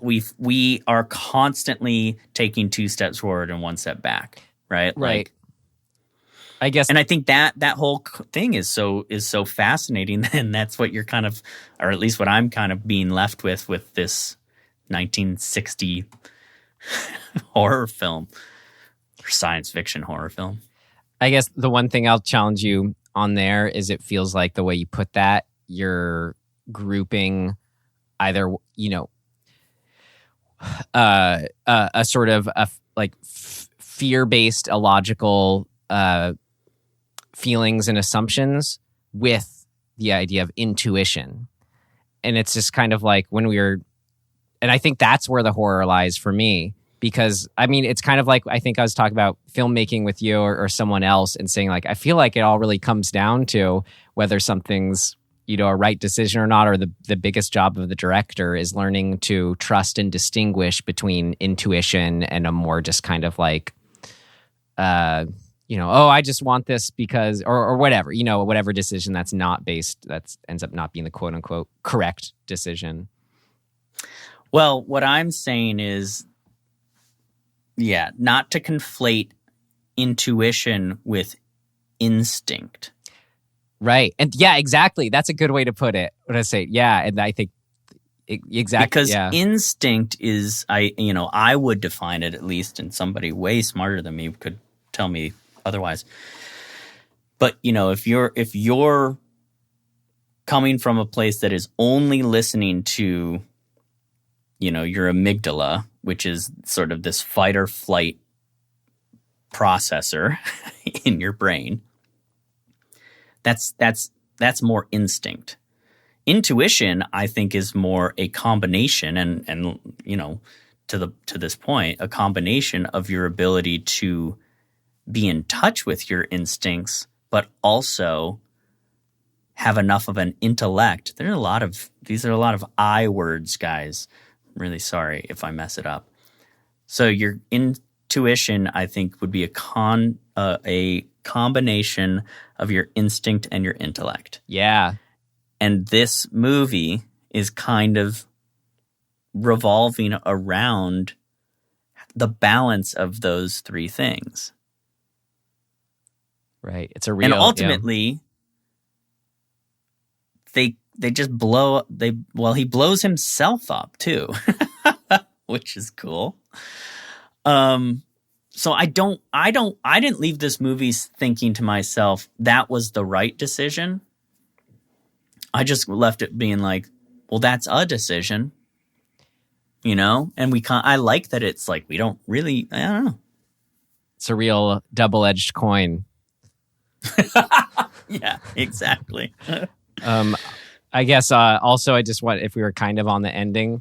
we are constantly taking 2 steps forward and 1 step back, right? Right. Like, I guess, and I think that whole thing is so fascinating, and that's what you're kind of, or at least what I'm kind of being left with this 1960 horror film or science fiction horror film. I guess the one thing I'll challenge you on there is it feels like the way you put that, you're grouping either, a sort of fear-based illogical feelings and assumptions with the idea of intuition. And it's just kind of like and I think that's where the horror lies for me, because I mean, it's kind of like, I think I was talking about filmmaking with you or someone else and saying like, I feel like it all really comes down to whether something's, a right decision or not, or the biggest job of the director is learning to trust and distinguish between intuition and a more just kind of like, I just want this because, or whatever, whatever decision that's not based, that ends up not being the quote unquote correct decision. Well, what I'm saying is, not to conflate intuition with instinct. Right. And yeah, exactly. That's a good way to put it. What I say. Yeah. And I think exactly. Because yeah. instinct is, I would define it, at least, and somebody way smarter than me could tell me otherwise. But, if you're coming from a place that is only listening to, your amygdala, which is sort of this fight or flight processor in your brain, that's more instinct. Intuition, I think, is more a combination, and to this point, a combination of your ability to be in touch with your instincts, but also have enough of an intellect. These are a lot of I words, guys. I'm really sorry if I mess it up. So your intuition, I think, would be a combination of your instinct and your intellect. Yeah. And this movie is kind of revolving around the balance of those three things. Right. It's a real... And ultimately, they just he blows himself up too, which is cool. So I didn't leave this movie thinking to myself, that was the right decision. I just left it being like, well, that's a decision, and I like that it's like, we don't really, I don't know. It's a real double-edged coin. Yeah, exactly. I guess also I just want, if we were kind of on the ending,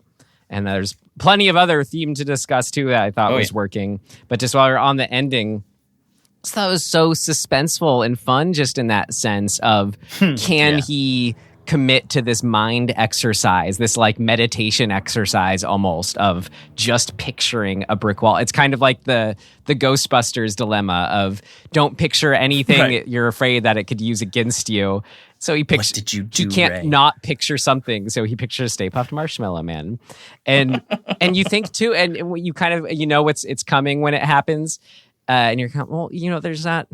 and there's plenty of other theme to discuss too that I thought was working, but just while we're on the ending, I thought it was so suspenseful and fun, just in that sense of can he commit to this mind exercise, this like meditation exercise almost of just picturing a brick wall. It's kind of like the Ghostbusters dilemma of don't picture anything you're afraid that it could use against you. So he pictures. What did you do, You can't Ray? not picture something. So he pictures Stay Puft Marshmallow Man, and you think too, and you kind of it's coming when it happens, and you're kind of, well, there's that.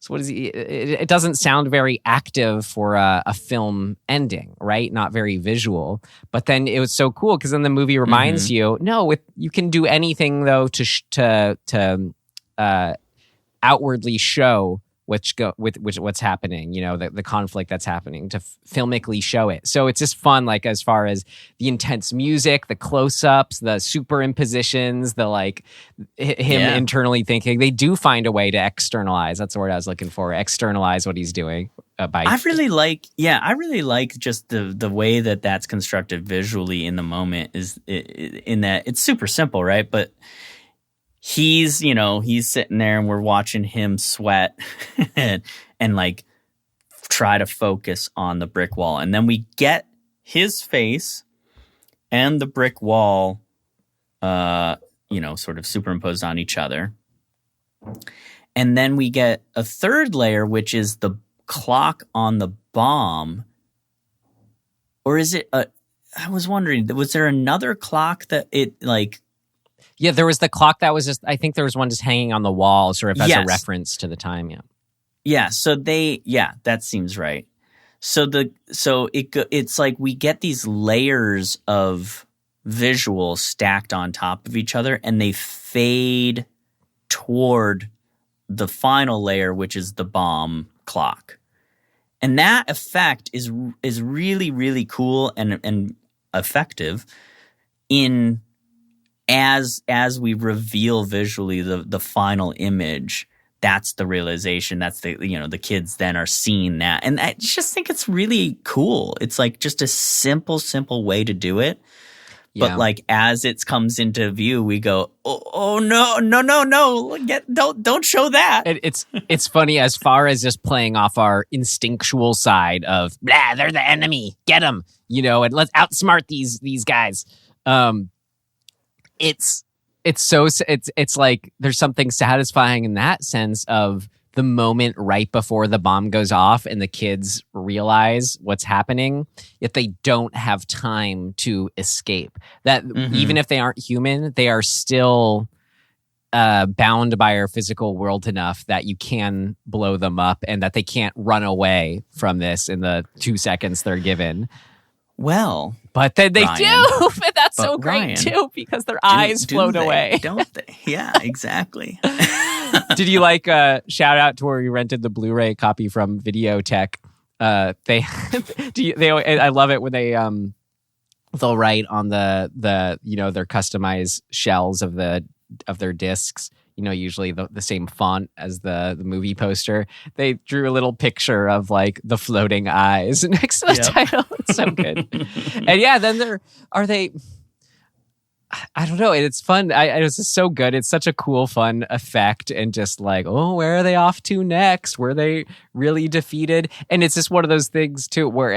So what is he? It doesn't sound very active for a film ending, right? Not very visual. But then it was so cool because then the movie reminds you, no, you can do anything though to outwardly show what's happening, the conflict that's happening, to filmically show it. So it's just fun, like as far as the intense music, the close-ups, the superimpositions, the like him internally thinking. They do find a way to externalize. That's the word I was looking for. Externalize what he's doing. I really like just the way that's constructed visually in the moment, is in that it's super simple, right? But he's sitting there and we're watching him sweat and like try to focus on the brick wall. And then we get his face and the brick wall, sort of superimposed on each other. And then we get a third layer, which is the clock on the bomb. Or is it I was wondering, was there another clock that it like... Yeah, there was the clock that was just, I think there was one just hanging on the wall, sort of as a reference to the time, Yeah, so that seems right. So it's like we get these layers of visual stacked on top of each other, and they fade toward the final layer, which is the bomb clock. And that effect is really, really cool and effective in... As we reveal visually the final image, that's the realization. That's the kids then are seeing that, and I just think it's really cool. It's like just a simple way to do it, but like as it comes into view, we go, oh no, don't show that. It's funny as far as just playing off our instinctual side of blah, they're the enemy, get them, and let's outsmart these guys. It's like there's something satisfying in that sense of the moment right before the bomb goes off and the kids realize what's happening, yet they don't have time to escape. That even if they aren't human, they are still bound by our physical world enough that you can blow them up and that they can't run away from this in the 2 seconds they're given. Well, but then they Ryan, do. And that's but so great Ryan, too, because their eyes float away. Don't they? Yeah, exactly. Did you like shout out to where you rented the Blu-ray copy from Videotech? I love it when they'll write on the their customized shells of their discs, usually the same font as the movie poster. They drew a little picture of like the floating eyes next to the title. It's so good. And yeah, then I don't know. It's fun. It's just so good. It's such a cool, fun effect. And just like, oh, where are they off to next? Were they really defeated? And it's just one of those things too, where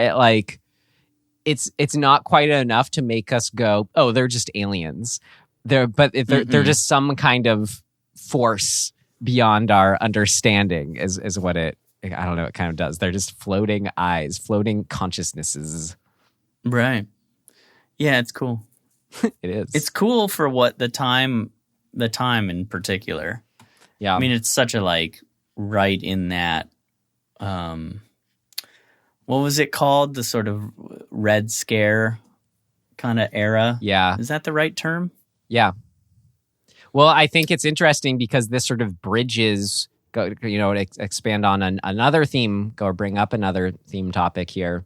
it's not quite enough to make us go, oh, they're just aliens. They're just some kind of force beyond our understanding is what it kind of does. They're just floating eyes, floating consciousnesses. Right. Yeah, it's cool. It is. It's cool for what the time in particular. Yeah. I mean, it's such a right in that, what was it called? The sort of Red Scare kind of era. Yeah. Is that the right term? Yeah. Well, I think it's interesting because this sort of bridges, expand on another theme, bring up another theme topic here.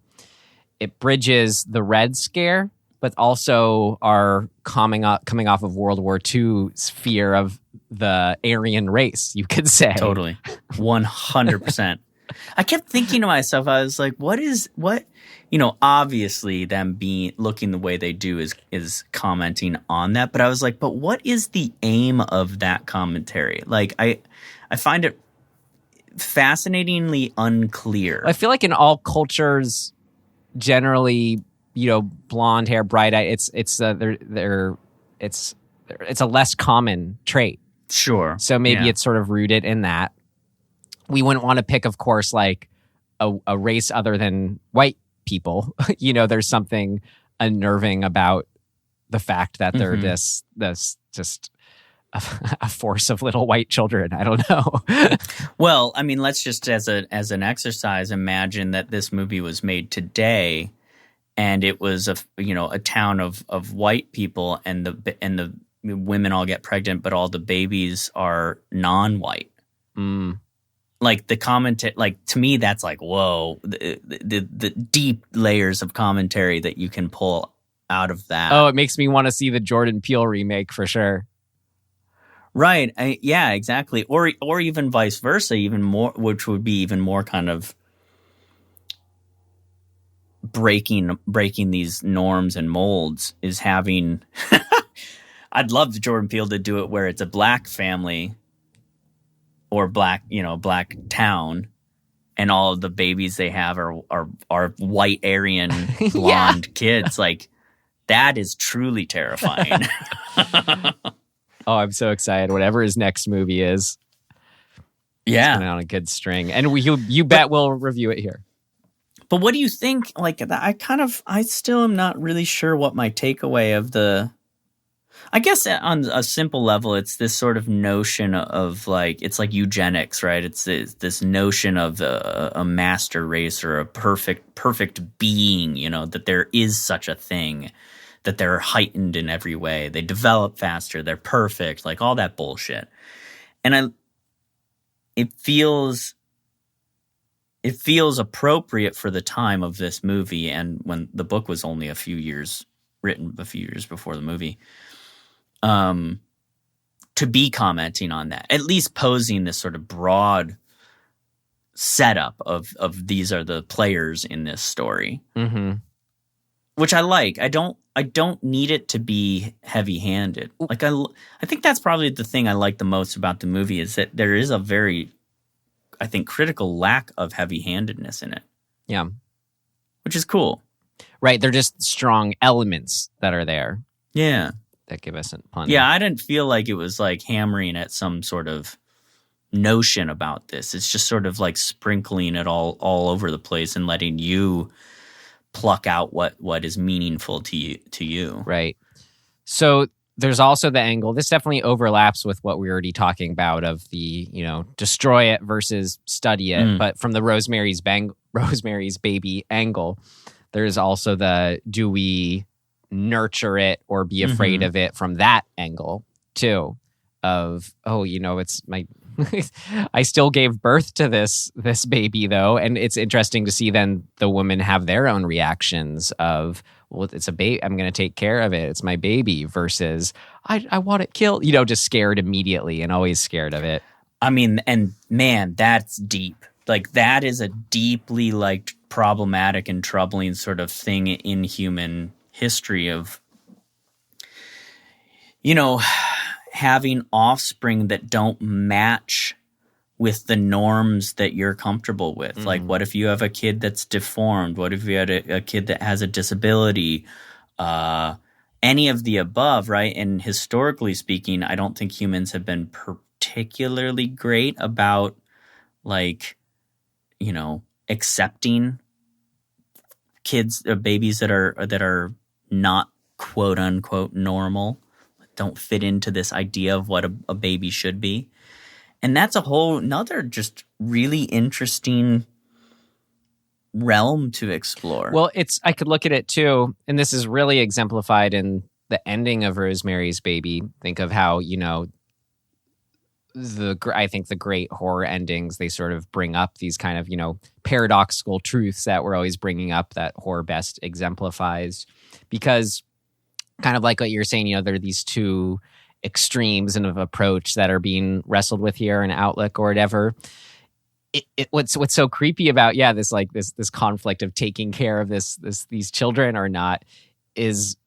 It bridges the Red Scare, but also our coming off of World War II's fear of the Aryan race, you could say. Totally. 100%. I kept thinking to myself, I was like, obviously them looking the way they do is commenting on that. But I was like, but what is the aim of that commentary? I find it fascinatingly unclear. I feel like in all cultures, generally, blonde hair, bright eye, it's a less common trait. Sure. So maybe it's sort of rooted in that. We wouldn't want to pick, of course, like a race other than white people. There's something unnerving about the fact that they're this just a force of little white children. I don't know. Well, I mean, let's just as an exercise imagine that this movie was made today, and it was a town of white people, and the women all get pregnant, but all the babies are non-white. Mm. Like the to me, that's like, whoa, the deep layers of commentary that you can pull out of that. Oh, it makes me want to see the Jordan Peele remake for sure. Right. Yeah, exactly. Or even vice versa, even more, which would be even more kind of breaking these norms and molds, is having, I'd love Jordan Peele to do it where it's a black family or black town, and all of the babies they have are white Aryan blonde kids. Like, that is truly terrifying. Oh, I'm so excited. Whatever his next movie is. Yeah. It's going on a good string. And you bet we'll review it here. But what do you think? Like, I still am not really sure what my takeaway of I guess on a simple level, it's this sort of notion of it's like eugenics, right? It's this notion of a master race or a perfect being, that there is such a thing, that they're heightened in every way. They develop faster. They're perfect, like all that bullshit. And it feels appropriate for the time of this movie, and when the book was only written a few years before the movie, to be commenting on that, at least posing this sort of broad setup of these are the players in this story, which I like. I don't need it to be heavy-handed. Like I think that's probably the thing I like the most about the movie, is that there is a very, I think, critical lack of heavy-handedness in it. Yeah, which is cool. Right, they're just strong elements that are there. Yeah. That give us plenty. Yeah, I didn't feel like it was like hammering at some sort of notion about this. It's just sort of like sprinkling it all over the place and letting you pluck out what is meaningful to you. Right. So there's also the angle. This definitely overlaps with what we were already talking about of the, destroy it versus study it. But from the Rosemary's Baby angle, there's also the do we nurture it or be afraid of it from that angle too. Of it's my I still gave birth to this baby though, and it's interesting to see then the women have their own reactions of, well, it's a baby, I'm going to take care of it, it's my baby, versus I want it killed, just scared immediately and always scared of it. I mean, and man, that's deep. Like that is a deeply like problematic and troubling sort of thing in human history of having offspring that don't match with the norms that you're comfortable with. Like, what if you have a kid that's deformed? What if you had a kid that has a disability? Any of the above, right? And historically speaking, I don't think humans have been particularly great about, like, accepting kids, babies that are not quote unquote normal. Don't fit into this idea of what a baby should be. And that's a whole nother just really interesting realm to explore. Well, I could look at it too, and this is really exemplified in the ending of Rosemary's Baby. Think of how, I think the great horror endings, they sort of bring up these kind of, paradoxical truths that we're always bringing up that horror best exemplifies. Because kind of like what you're saying, there are these two extremes of approach that are being wrestled with here, an outlook or whatever. What's so creepy about this conflict of taking care of these children or not is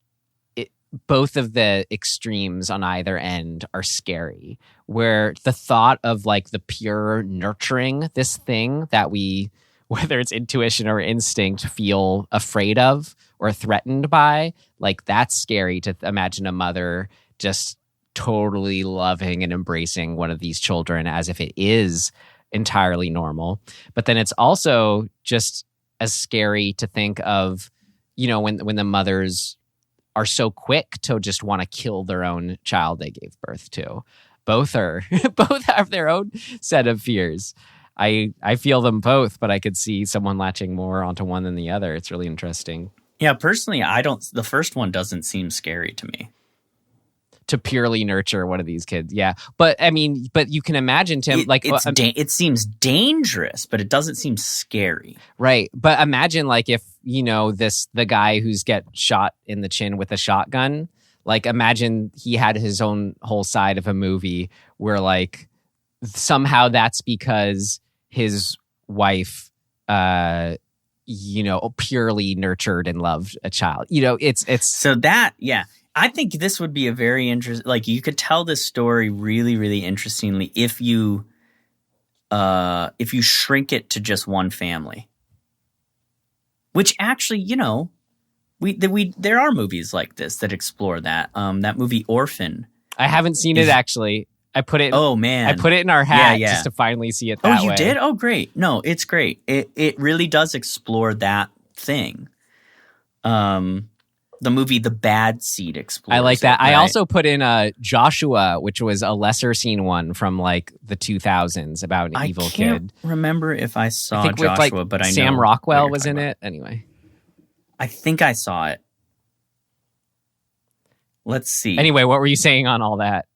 both of the extremes on either end are scary. Where the thought of like the pure nurturing this thing that we, whether it's intuition or instinct, feel afraid of or threatened by, like that's scary to imagine a mother just totally loving and embracing one of these children as if it is entirely normal. But then it's also just as scary to think of, when the mothers are so quick to just want to kill their own child they gave birth to. Both have their own set of fears. I feel them both, but I could see someone latching more onto one than the other. It's really interesting. Yeah, personally, the first one doesn't seem scary to me. To purely nurture one of these kids, yeah. But I mean, you can imagine, Tim, it seems dangerous, but it doesn't seem scary. Right. But imagine like if, the guy who's get shot in the chin with a shotgun, like imagine he had his own whole side of a movie where like somehow that's because his wife, purely nurtured and loved a child. It's so that, yeah. I think this would be a very interesting, like you could tell this story really, really interestingly if you shrink it to just one family. Which actually, there are movies like this that explore that. That movie Orphan. I haven't seen it actually. I put it. Oh man! I put it in our hat just to finally see it. That way. You did? Oh, great! No, it's great. It really does explore that thing. The movie The Bad Seed explores. I like that. Right? I also put in Joshua, which was a lesser seen one from like the 2000s about an evil kid. I can't remember if I saw Joshua, with, like, but I know Sam Rockwell was in it. Anyway, I think I saw it. Let's see. Anyway, what were you saying on all that?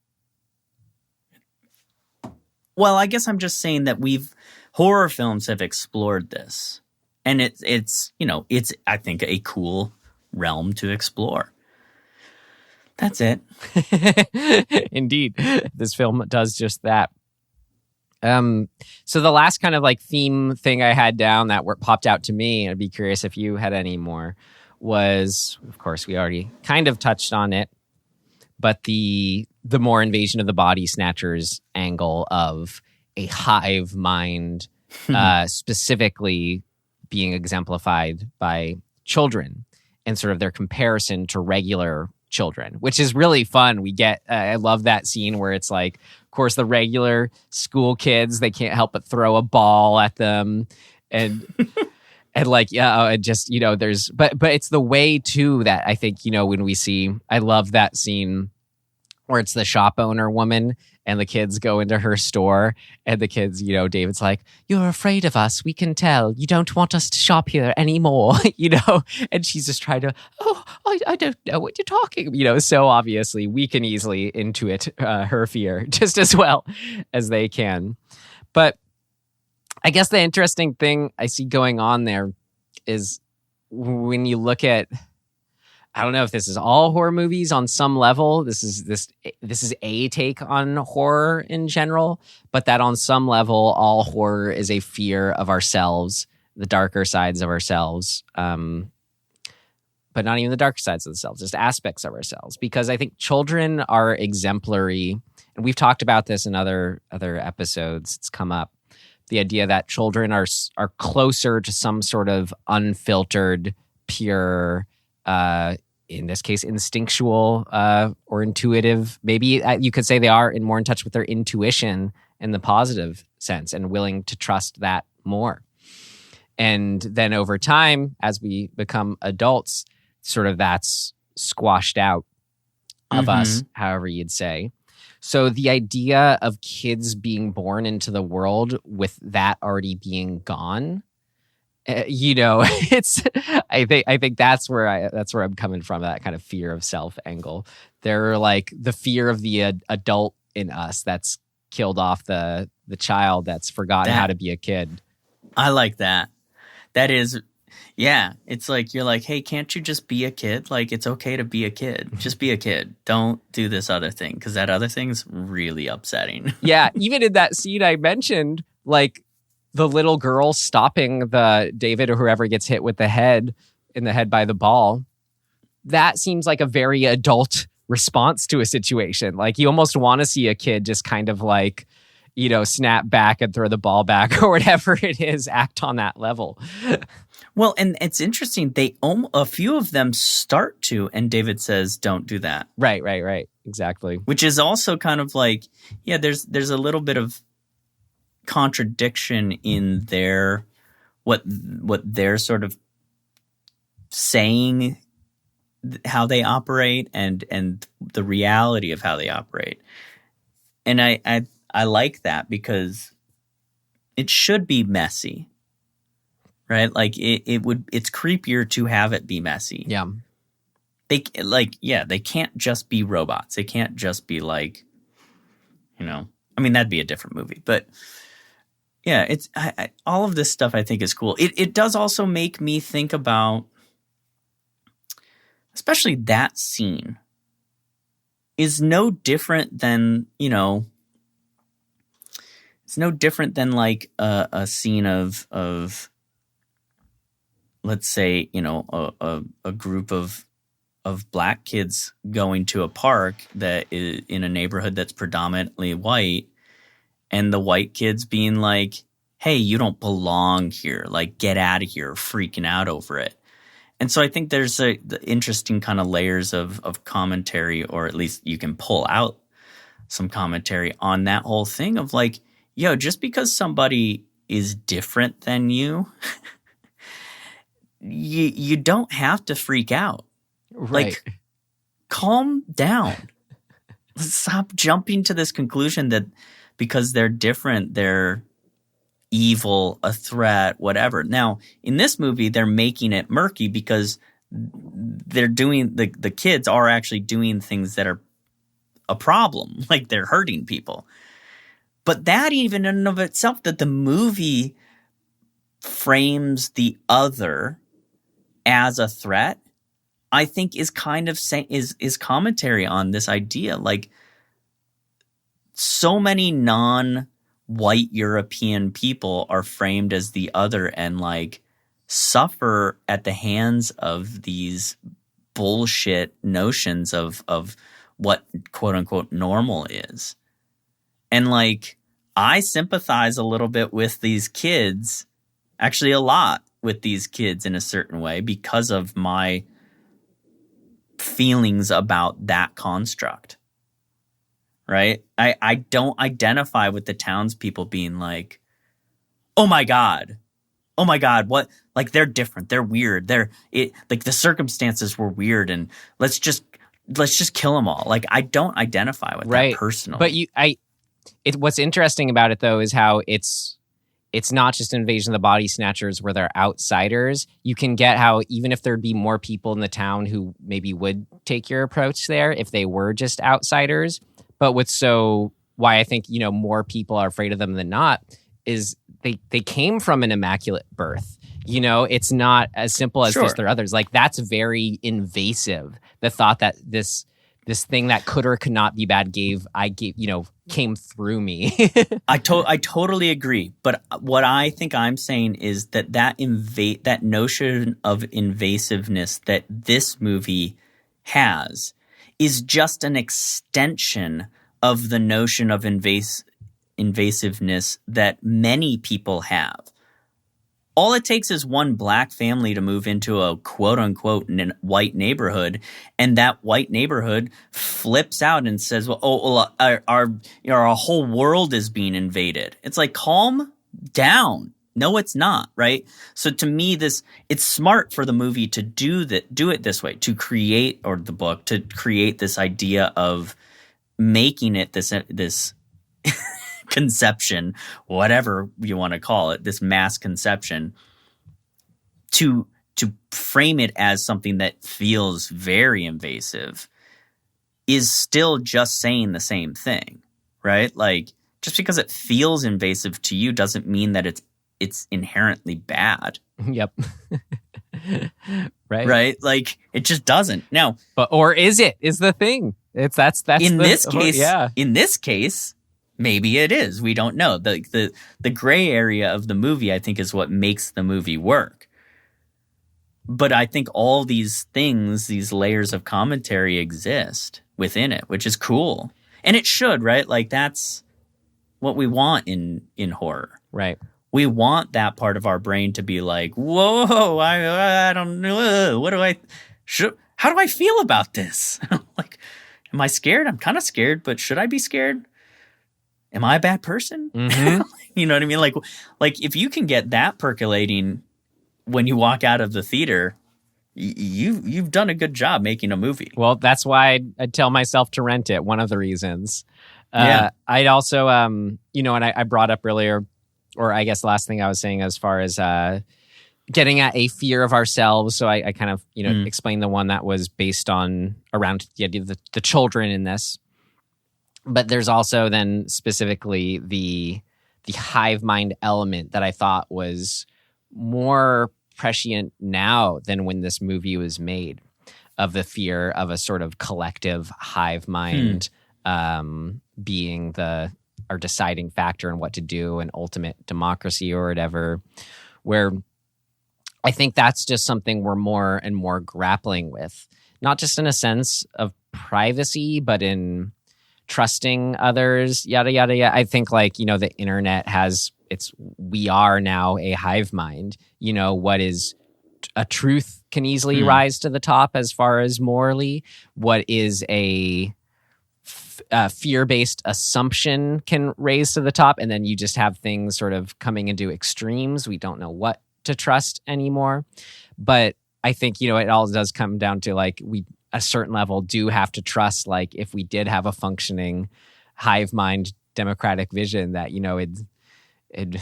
Well, I guess I'm just saying that horror films have explored this, and it's I think a cool realm to explore. That's it. Indeed, this film does just that. So the last kind of like theme thing I had down that popped out to me, I'd be curious if you had any more, was, of course, we already kind of touched on it, but the more Invasion of the Body Snatchers angle of a hive mind, specifically being exemplified by children and sort of their comparison to regular children, which is really fun. We get, I love that scene where it's like, of course, the regular school kids, they can't help but throw a ball at them. And, and like, just, there's, but it's the way too that I think, when we see, I love that scene where it's the shop owner woman and the kids go into her store and the kids, David's like, "You're afraid of us. We can tell. You don't want us to shop here anymore," and she's just trying to, I don't know what you're talking, so obviously we can easily intuit her fear just as well as they can. But I guess the interesting thing I see going on there is when you look at, I don't know if this is all horror movies on some level. This is a take on horror in general, but that on some level, all horror is a fear of ourselves, the darker sides of ourselves, but not even the darker sides of themselves, just aspects of ourselves. Because I think children are exemplary, and we've talked about this in other episodes. It's come up, the idea that children are closer to some sort of unfiltered, pure, in this case, instinctual or intuitive. Maybe you could say they are more in touch with their intuition in the positive sense and willing to trust that more. And then over time, as we become adults, sort of that's squashed out of us, however you'd say. So the idea of kids being born into the world with that already being gone, it's. I think that's where I'm coming from. That kind of fear of self angle. They're like the fear of the adult in us that's killed off the child that's forgotten how to be a kid. I like that. That is, yeah. It's like you're like, hey, can't you just be a kid? Like, it's okay to be a kid. Just be a kid. Don't do this other thing, because that other thing's really upsetting. Yeah, even in that scene I mentioned, like, the little girl stopping the David or whoever gets hit with the head by the ball, that seems like a very adult response to a situation. Like, you almost want to see a kid just kind of like, snap back and throw the ball back or whatever it is, act on that level. Well, and it's interesting. A few of them start to, and David says, "Don't do that." Right. Exactly. Which is also kind of like, yeah, there's a little bit of contradiction in their what they're sort of saying, how they operate, and the reality of how they operate. And I like that, because it should be messy, right? Like it's creepier to have it be messy. Yeah. They can't just be robots. They can't just be like, I mean, that'd be a different movie, but yeah, it's all of this stuff I think is cool. It does also make me think about, especially that scene is no different than, it's no different than like a scene of let's say, a group of black kids going to a park that is in a neighborhood that's predominantly white, and the white kids being like, "Hey, you don't belong here. Like, get out of here," freaking out over it. And so I think there's the interesting kind of layers of commentary, or at least you can pull out some commentary on that whole thing of like, yo, just because somebody is different than you, you don't have to freak out. Right. Like, calm down. Stop jumping to this conclusion that because they're different, they're evil, a threat, whatever. Now, in this movie, they're making it murky because they're doing the kids are actually doing things that are a problem, like they're hurting people. But that even in and of itself, that the movie frames the other as a threat, I think is kind of is commentary on this idea. Like, so many non-white European people are framed as the other and like suffer at the hands of these bullshit notions of what quote unquote normal is. And like, I sympathize a little bit with these kids, actually a lot with these kids in a certain way, because of my feelings about that construct. Right? I don't identify with the townspeople being like, oh my God, what? Like, they're different, they're weird, like the circumstances were weird, and let's just let's just kill them all. Like, I don't identify with that personally. But what's interesting about it though is how it's not just Invasion of the Body Snatchers where they're outsiders. You can get how even if there'd be more people in the town who maybe would take your approach there if they were just outsiders. But why I think, more people are afraid of them than not is they came from an immaculate birth. It's not as simple as just their others. Like, that's very invasive. The thought that this thing that could or could not be bad came through me. I totally agree. But what I think I'm saying is that notion of invasiveness that this movie has is just an extension of the notion of invasiveness that many people have. All it takes is one black family to move into a quote-unquote white neighborhood, and that white neighborhood flips out and says, our whole world is being invaded. It's like, calm down. No, it's not, right? So to me, it's smart for the movie to do it this way, to create, or the book, to create this idea of making it this conception, whatever you want to call it, this mass conception, to frame it as something that feels very invasive is still just saying the same thing, right? Like, just because it feels invasive to you doesn't mean that it's inherently bad. Yep. Right? Like, it just doesn't. Now, or is it? Is the thing. That's in this case. Yeah. In this case, maybe it is. We don't know. The gray area of the movie, I think, is what makes the movie work. But I think all these things, these layers of commentary exist within it, which is cool. And it should, right? Like, that's what we want in horror. Right. We want that part of our brain to be like, whoa, I don't know. How do I feel about this? Like, am I scared? I'm kind of scared, but should I be scared? Am I a bad person? Mm-hmm. You know what I mean? Like if you can get that percolating when you walk out of the theater, you've done a good job making a movie. Well, that's why I'd tell myself to rent it. One of the reasons. Yeah. I'd also, and I brought up earlier, or I guess the last thing I was saying as far as getting at a fear of ourselves. So I kind of, explained the one that was based on around the idea of the children in this. But there's also then specifically the hive mind element that I thought was more prescient now than when this movie was made, of the fear of a sort of collective hive mind being our deciding factor in what to do, and ultimate democracy or whatever, where I think that's just something we're more and more grappling with, not just in a sense of privacy, but in trusting others, yada, yada, yada. I think the internet we are now a hive mind. What is a truth can easily rise to the top as far as morally. What is a fear-based assumption can raise to the top. And then you just have things sort of coming into extremes. We don't know what to trust anymore. But I think, it all does come down to a certain level do have to trust, if we did have a functioning hive mind democratic vision, that, it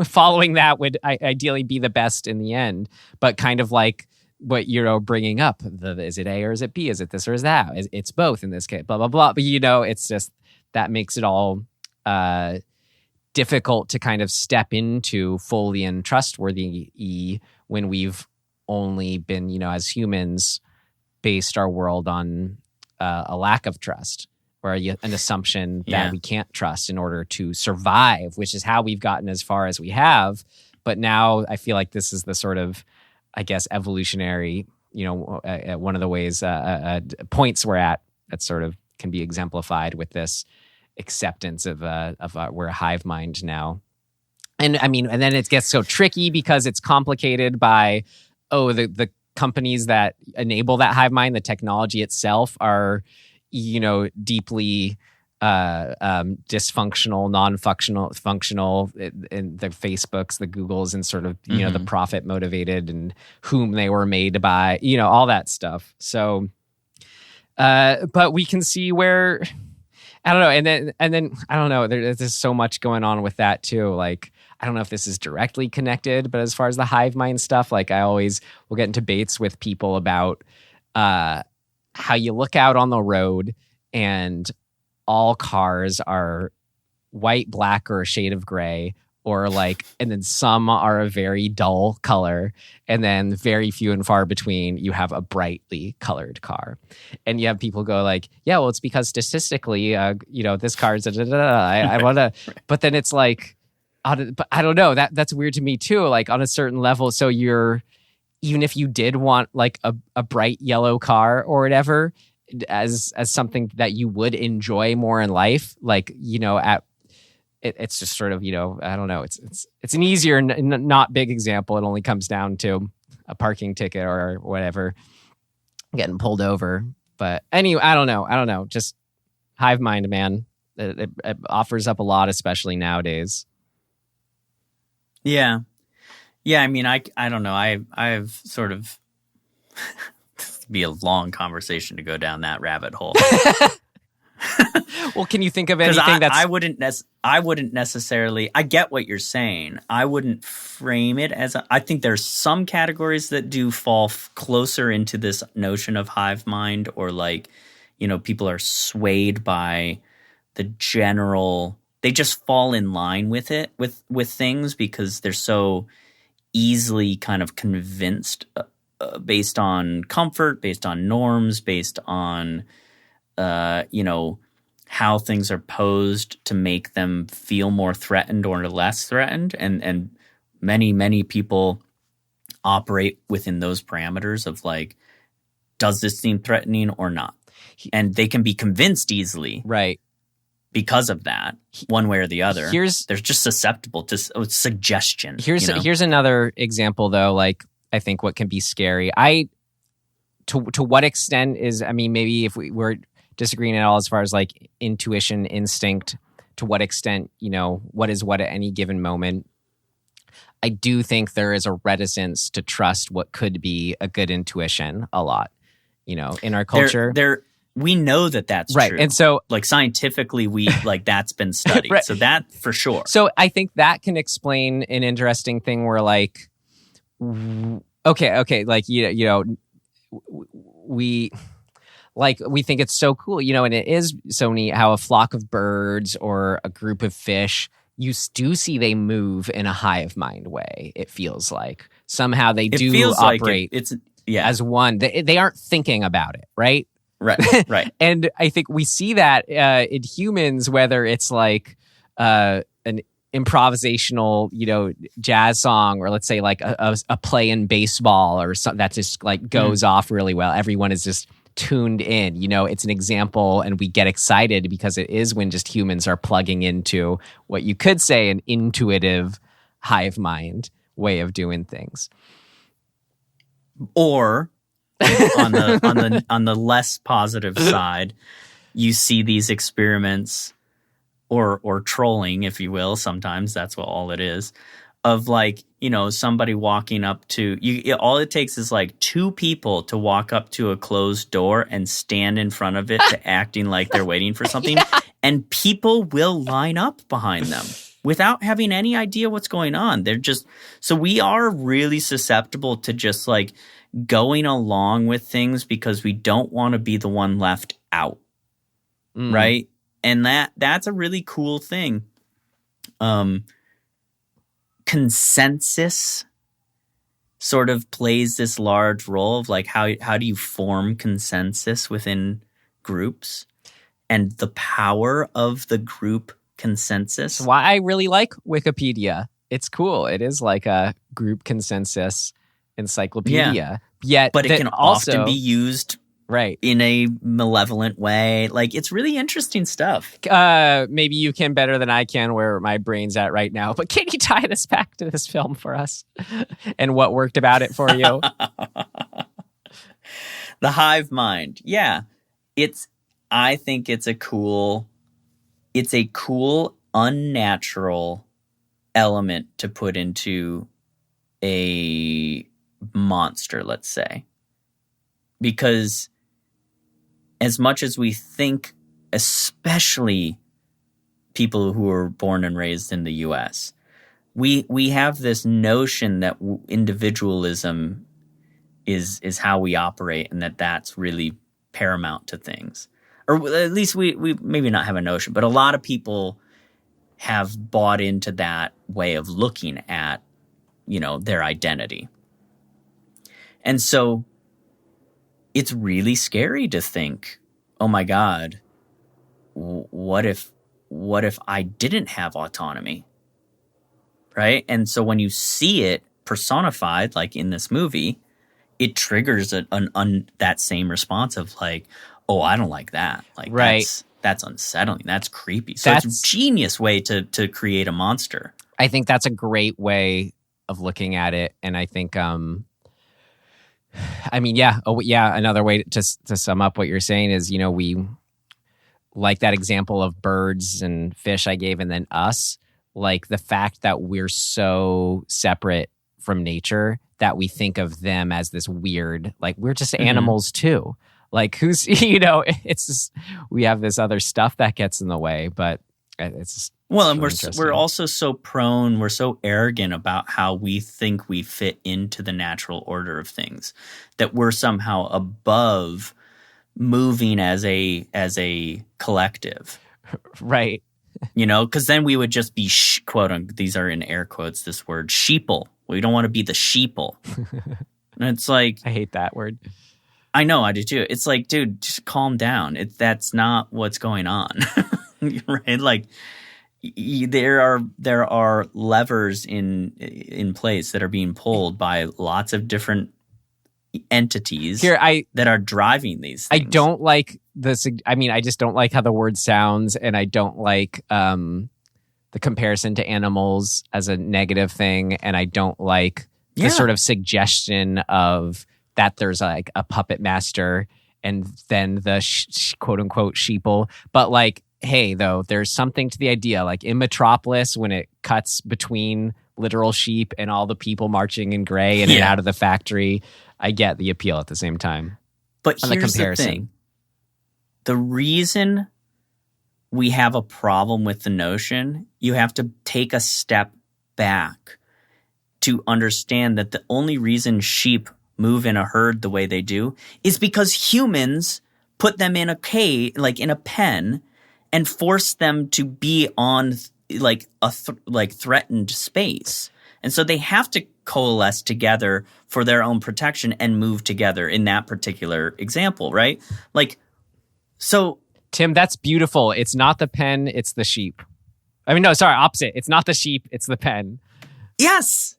following that would ideally be the best in the end. But kind of like what you're bringing up, is it A or is it B? Is it this or is that? It's both in this case, blah, blah, blah. But, it's just that makes it all difficult to kind of step into fully and trustworthy when we've only been, as humans, based our world on a lack of trust, or an assumption that we can't trust in order to survive, which is how we've gotten as far as we have. But now I feel like this is the sort of, I guess, evolutionary, one of the ways, points we're at that sort of can be exemplified with this acceptance of we're a hive mind now. And I mean, and then it gets so tricky because it's complicated by, the companies that enable that hive mind, the technology itself are, deeply dysfunctional, functional, in the Facebooks, the Googles, and sort of, the profit motivated and whom they were made by, all that stuff. So But we can see where, I don't know. And then I don't know. There's so much going on with that too. Like, I don't know if this is directly connected, but as far as the hive mind stuff, like I always will get in debates with people about how you look out on the road and all cars are white, black, or a shade of gray, or like, and then some are a very dull color, and then very few and far between you have a brightly colored car. And you have people go like, yeah, well, it's because statistically, this car is I want to, but then it's like, but I don't know, that's weird to me too, like on a certain level. So even if you did want like a bright yellow car or whatever, as something that you would enjoy more in life, like, it's just sort of, I don't know. It's an easier, not big example. It only comes down to a parking ticket or whatever, getting pulled over. But anyway, I don't know. Just hive mind, man. It offers up a lot, especially nowadays. Yeah. I mean, I don't know. I've sort of be a long conversation to go down that rabbit hole. Well, can you think of anything that's... I wouldn't necessarily... I get what you're saying. I wouldn't frame it as... I think there's some categories that do fall closer into this notion of hive mind, or like, people are swayed by the general... They just fall in line with it, with things, because they're so easily kind of convinced based on comfort, based on norms, based on... how things are posed to make them feel more threatened or less threatened. And many people operate within those parameters of like, does this seem threatening or not? And they can be convinced easily. Right. Because of that, one way or the other. They're just susceptible to suggestion. Here's another example though, like I think what can be scary. To what extent is, I mean, maybe if we're disagreeing at all as far as like intuition, instinct, to what extent, what is what at any given moment. I do think there is a reticence to trust what could be a good intuition a lot, in our culture. We know that that's right. True. And so like scientifically, that's been studied. Right. So that for sure. So I think that can explain an interesting thing where like, okay. Like, we think it's so cool, and it is so neat how a flock of birds or a group of fish, you do see they move in a hive mind way. It feels like somehow they do operate as one. They aren't thinking about it, right? Right. And I think we see that in humans, whether it's like an improvisational, jazz song, or let's say like a play in baseball or something that just like goes off really well. Everyone is just tuned in, it's an example, and we get excited because it is when just humans are plugging into what you could say an intuitive hive mind way of doing things. Or on the less positive side, you see these experiments or trolling, if you will. Sometimes that's what all it is, of like, somebody walking up to you. All it takes is like two people to walk up to a closed door and stand in front of it to acting like they're waiting for something. Yeah. And people will line up behind them without having any idea what's going on. So we are really susceptible to just like going along with things because we don't want to be the one left out. Right. And that's a really cool thing. Consensus sort of plays this large role of like how do you form consensus within groups, and the power of the group consensus. That's why I really like Wikipedia. It's cool. It is like a group consensus encyclopedia. But it can also often be used right in a malevolent way. Like, it's really interesting stuff. Maybe you can better than I can where my brain's at right now, but can you tie this back to this film for us and what worked about it for you? The hive mind. Yeah. I think it's a cool, unnatural element to put into a monster, let's say. Because, as much as we think, especially people who are born and raised in the U.S., we have this notion that individualism is how we operate, and that's really paramount to things. Or at least we maybe not have a notion, but a lot of people have bought into that way of looking at, their identity. And so it's really scary to think, oh my God, what if I didn't have autonomy? Right? And so when you see it personified, like in this movie, it triggers that same response of like, oh, I don't like that. Like, right. That's unsettling. That's creepy. So it's a genius way to create a monster. I think that's a great way of looking at it. And I think, another way to sum up what you're saying is, we like that example of birds and fish I gave, and then us, like the fact that we're so separate from nature that we think of them as this weird, like we're just animals too. Like who's, it's just, we have this other stuff that gets in the way, but it's just, well, and we're also so prone, we're so arrogant about how we think we fit into the natural order of things, that we're somehow above moving as a collective. Right. Because then we would just be, quote, these are in air quotes, this word, sheeple. We don't want to be the sheeple. And it's like... I hate that word. I know, I do too. It's like, dude, just calm down. That's not what's going on. Right? Like, there are levers in place that are being pulled by lots of different entities that are driving these things. I don't like this. I mean, I just don't like how the word sounds, and I don't like the comparison to animals as a negative thing, and I don't like the sort of suggestion of that there's like a puppet master and then the quote unquote sheeple. But like, hey, though, there's something to the idea, like in Metropolis when it cuts between literal sheep and all the people marching in gray in and out of the factory. I get the appeal at the same time. But here's the thing. The reason we have a problem with the notion, you have to take a step back to understand that the only reason sheep move in a herd the way they do is because humans put them in a cage, like in a pen, and force them to be on like threatened space. And so they have to coalesce together for their own protection and move together in that particular example, right? Like, so... Tim, that's beautiful. It's not the pen, it's the sheep. I mean, no, sorry, opposite. It's not the sheep, it's the pen. Yes.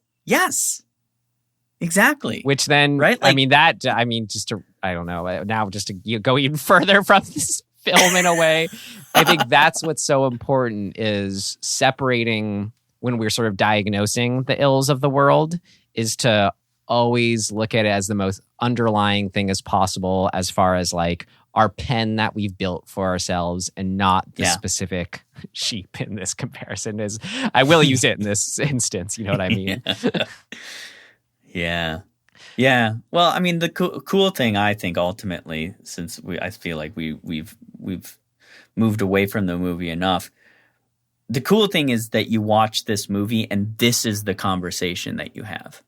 Exactly. Which then, right? Like, I don't know, now just to go even further from this film in a way, I think that's what's so important is separating when we're sort of diagnosing the ills of the world is to always look at it as the most underlying thing as possible as far as like our pen that we've built for ourselves and not the specific sheep in this comparison is. I will use it in this instance. You know what I mean? Yeah. Well, I mean, the cool thing I think ultimately, since I feel like we've moved away from the movie enough. The cool thing is that you watch this movie and this is the conversation that you have.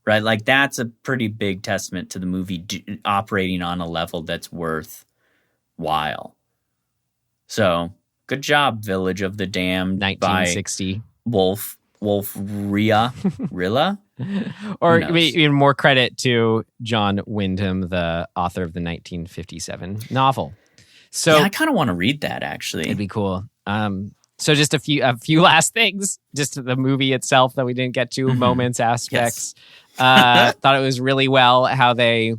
Right? Like that's a pretty big testament to the movie operating on a level that's worthwhile. So, good job, Village of the Damned 1960. By Wolf Rilla? Or even more credit to John Wyndham, the author of the 1957 novel. So I kind of want to read that, actually. It'd be cool. So just a few last things, just to the movie itself that we didn't get to, moments, aspects. Yes. Thought it was really well how they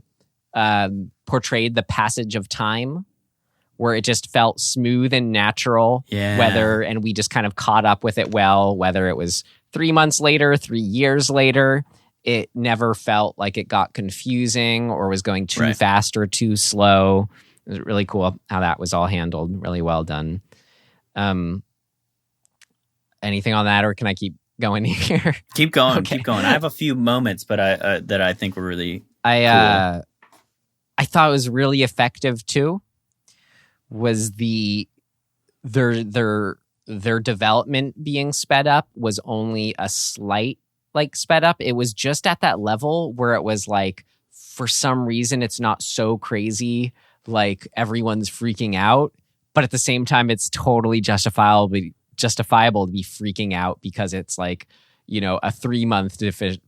portrayed the passage of time, where it just felt smooth and natural. Yeah. And we just kind of caught up with it well, whether it was 3 months later, 3 years later. It never felt like it got confusing or was going too fast or too slow. It was really cool how that was all handled. Really well done. Anything on that, or can I keep going here? Keep going. I have a few moments, but that I think were really cool. I thought was really effective too was their development being sped up was only a slight like sped up. It was just at that level where it was like, for some reason, it's not so crazy, like everyone's freaking out, but at the same time, it's totally justifiable to be freaking out because it's like, you know, a 3-month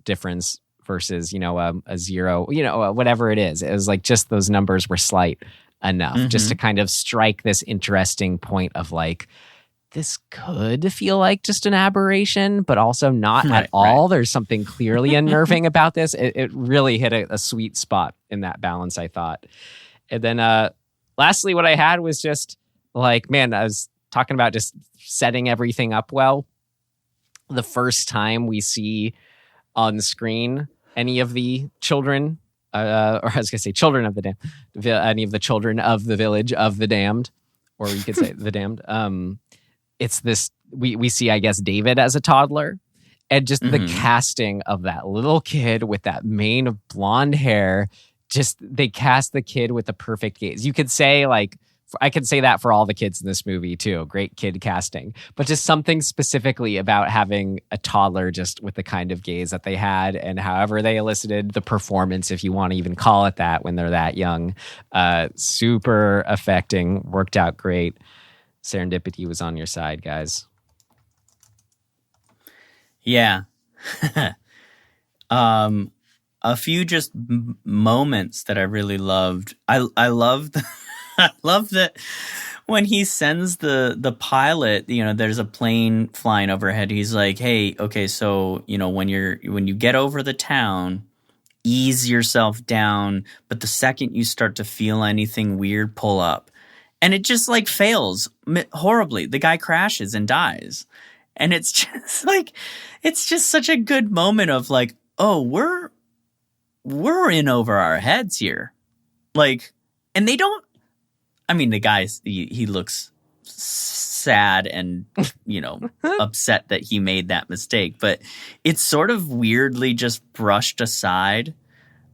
difference versus, you know, a 0, you know, whatever it is. It was like just those numbers were slight enough just to kind of strike this interesting point of like, this could feel like just an aberration, but also not at all. There's something clearly unnerving about this. It really hit a sweet spot in that balance, I thought. And then lastly, what I had was just like, man, I was talking about just setting everything up well. The first time we see on screen any of the children, or I was going to say children of the damned, any of the children of the village of the damned, or you could say the damned. It's this, we see, I guess, David as a toddler, and just the casting of that little kid with that mane of blonde hair. Just they cast the kid with the perfect gaze. You could say like, I could say that for all the kids in this movie too. Great kid casting, but just something specifically about having a toddler just with the kind of gaze that they had, and however they elicited the performance, if you want to even call it that, when they're that young, super affecting, worked out great. Serendipity was on your side, guys. Yeah. A few just moments that I really loved. I loved I love that when he sends the pilot, you know, there's a plane flying overhead. He's like, "Hey, okay, so, you know, when you get over the town, ease yourself down, but the second you start to feel anything weird, pull up." And it just like fails horribly. The guy crashes and dies. And it's just like, it's just such a good moment of like, oh, we're in over our heads here. Like, and they don't, I mean, the guy, he looks sad and, you know, upset that he made that mistake, but it's sort of weirdly just brushed aside.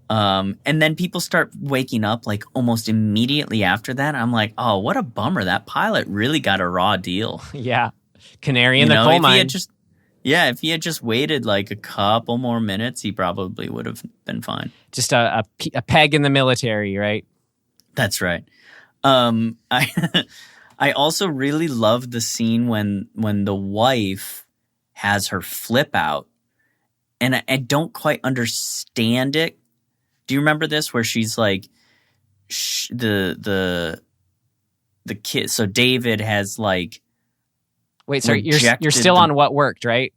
And then people start waking up like almost immediately after that. I'm like, oh, what a bummer. That pilot really got a raw deal. Yeah. Canary in the coal mine. If he had just waited like a couple more minutes, he probably would have been fine. Just a peg in the military, right? That's right. I also really love the scene when the wife has her flip out, and I don't quite understand it. Do you remember this, where she's like, the kid? So David has like, wait, sorry, you're still on what worked, right?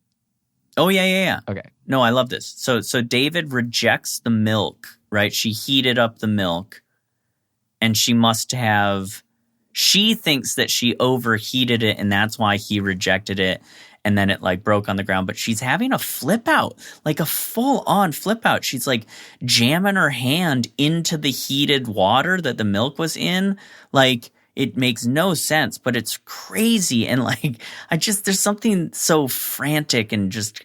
Oh yeah. Okay. No, I love this. So David rejects the milk, right? She heated up the milk, and she thinks that she overheated it, and that's why he rejected it. And then it like broke on the ground, but she's having a flip out, like a full on flip out. She's like jamming her hand into the heated water that the milk was in. Like, it makes no sense, but it's crazy. And like, there's something so frantic and just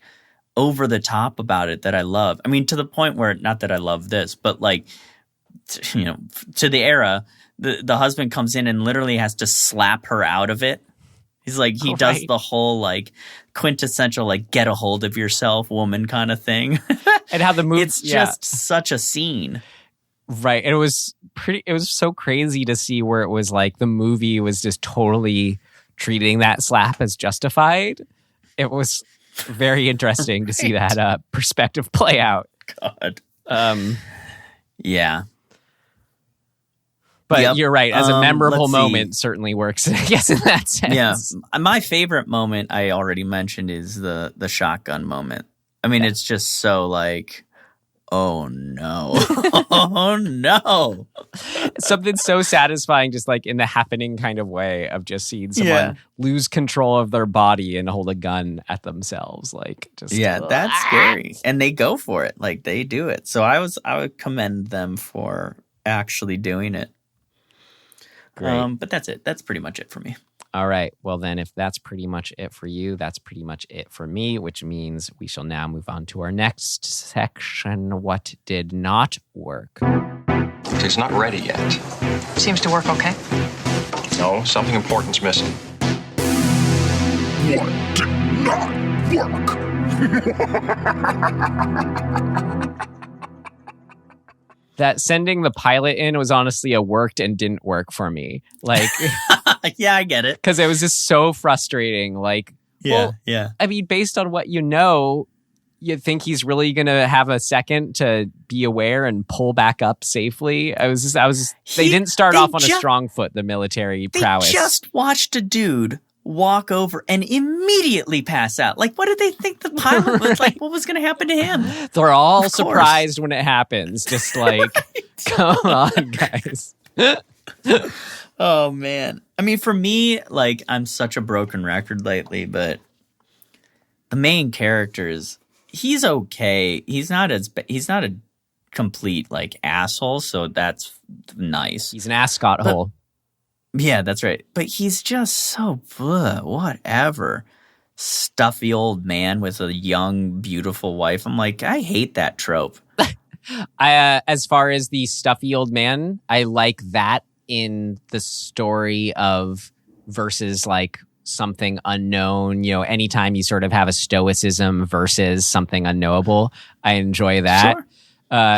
over the top about it that I love. I mean, to the point where, not that I love this, but like, you know, to the era, the husband comes in and literally has to slap her out of it. He's like, he does the whole like quintessential, like, get a hold of yourself woman kind of thing. And how the movie, it's just such a scene. Right. And it was so crazy to see where it was like the movie was just totally treating that slap as justified. It was very interesting to see that perspective play out. God. Yeah. But you're right. As a memorable moment, certainly works, I guess, in that sense. Yeah. My favorite moment I already mentioned is the shotgun moment. I mean, it's just so like, oh no. Oh no. Something so satisfying, just like in the happening kind of way of just seeing someone lose control of their body and hold a gun at themselves. Like, just. Yeah, that's scary. And they go for it. Like, they do it. So I would commend them for actually doing it. Great. But that's it. That's pretty much it for me. All right. Well, then, if that's pretty much it for you, that's pretty much it for me, which means we shall now move on to our next section, What Did Not Work. It's not ready yet. Seems to work okay. No, something important's missing. What did not work? That sending the pilot in was honestly a worked and didn't work for me. Like, Yeah, I get it. because it was just so frustrating. Like, well, yeah. I mean, based on what you know, you think he's really going to have a second to be aware and pull back up safely. They didn't start off on a strong foot, the military prowess. They just watched a dude walk over and immediately pass out. Like, what did they think the pilot was like? What was going to happen to him? They're all surprised when it happens. Just like, come on, guys. Oh, man. I mean, for me, like, I'm such a broken record lately, but the main characters, he's okay. He's not a complete, like, asshole, so that's nice. He's an ascot hole. Yeah, that's right. But he's just so, whatever. Stuffy old man with a young, beautiful wife. I'm like, I hate that trope. As far as the stuffy old man, I like that in the story of versus like something unknown. You know, anytime you sort of have a stoicism versus something unknowable, I enjoy that.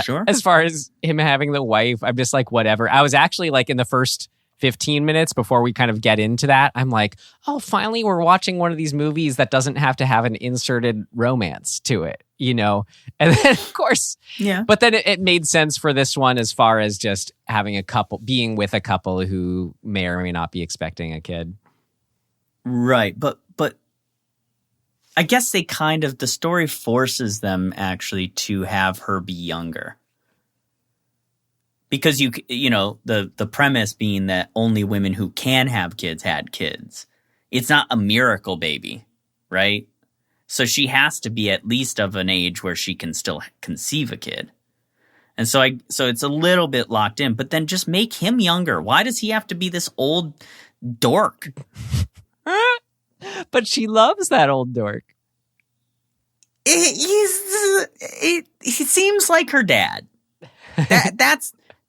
Sure. As far as him having the wife, I'm just like, whatever. I was actually like in the first 15 minutes before we kind of get into that, I'm like, oh, finally we're watching one of these movies that doesn't have to have an inserted romance to it, you know? And then, of course, yeah. But then it made sense for this one as far as just having a couple, being with a couple who may or may not be expecting a kid. Right. But I guess they kind of, the story forces them actually to have her be younger. Because you know, the premise being that only women who can have kids had kids. It's not a miracle baby, right? So she has to be at least of an age where she can still conceive a kid. And so it's a little bit locked in, but then just make him younger. Why does he have to be this old dork? But she loves that old dork. He seems like her dad.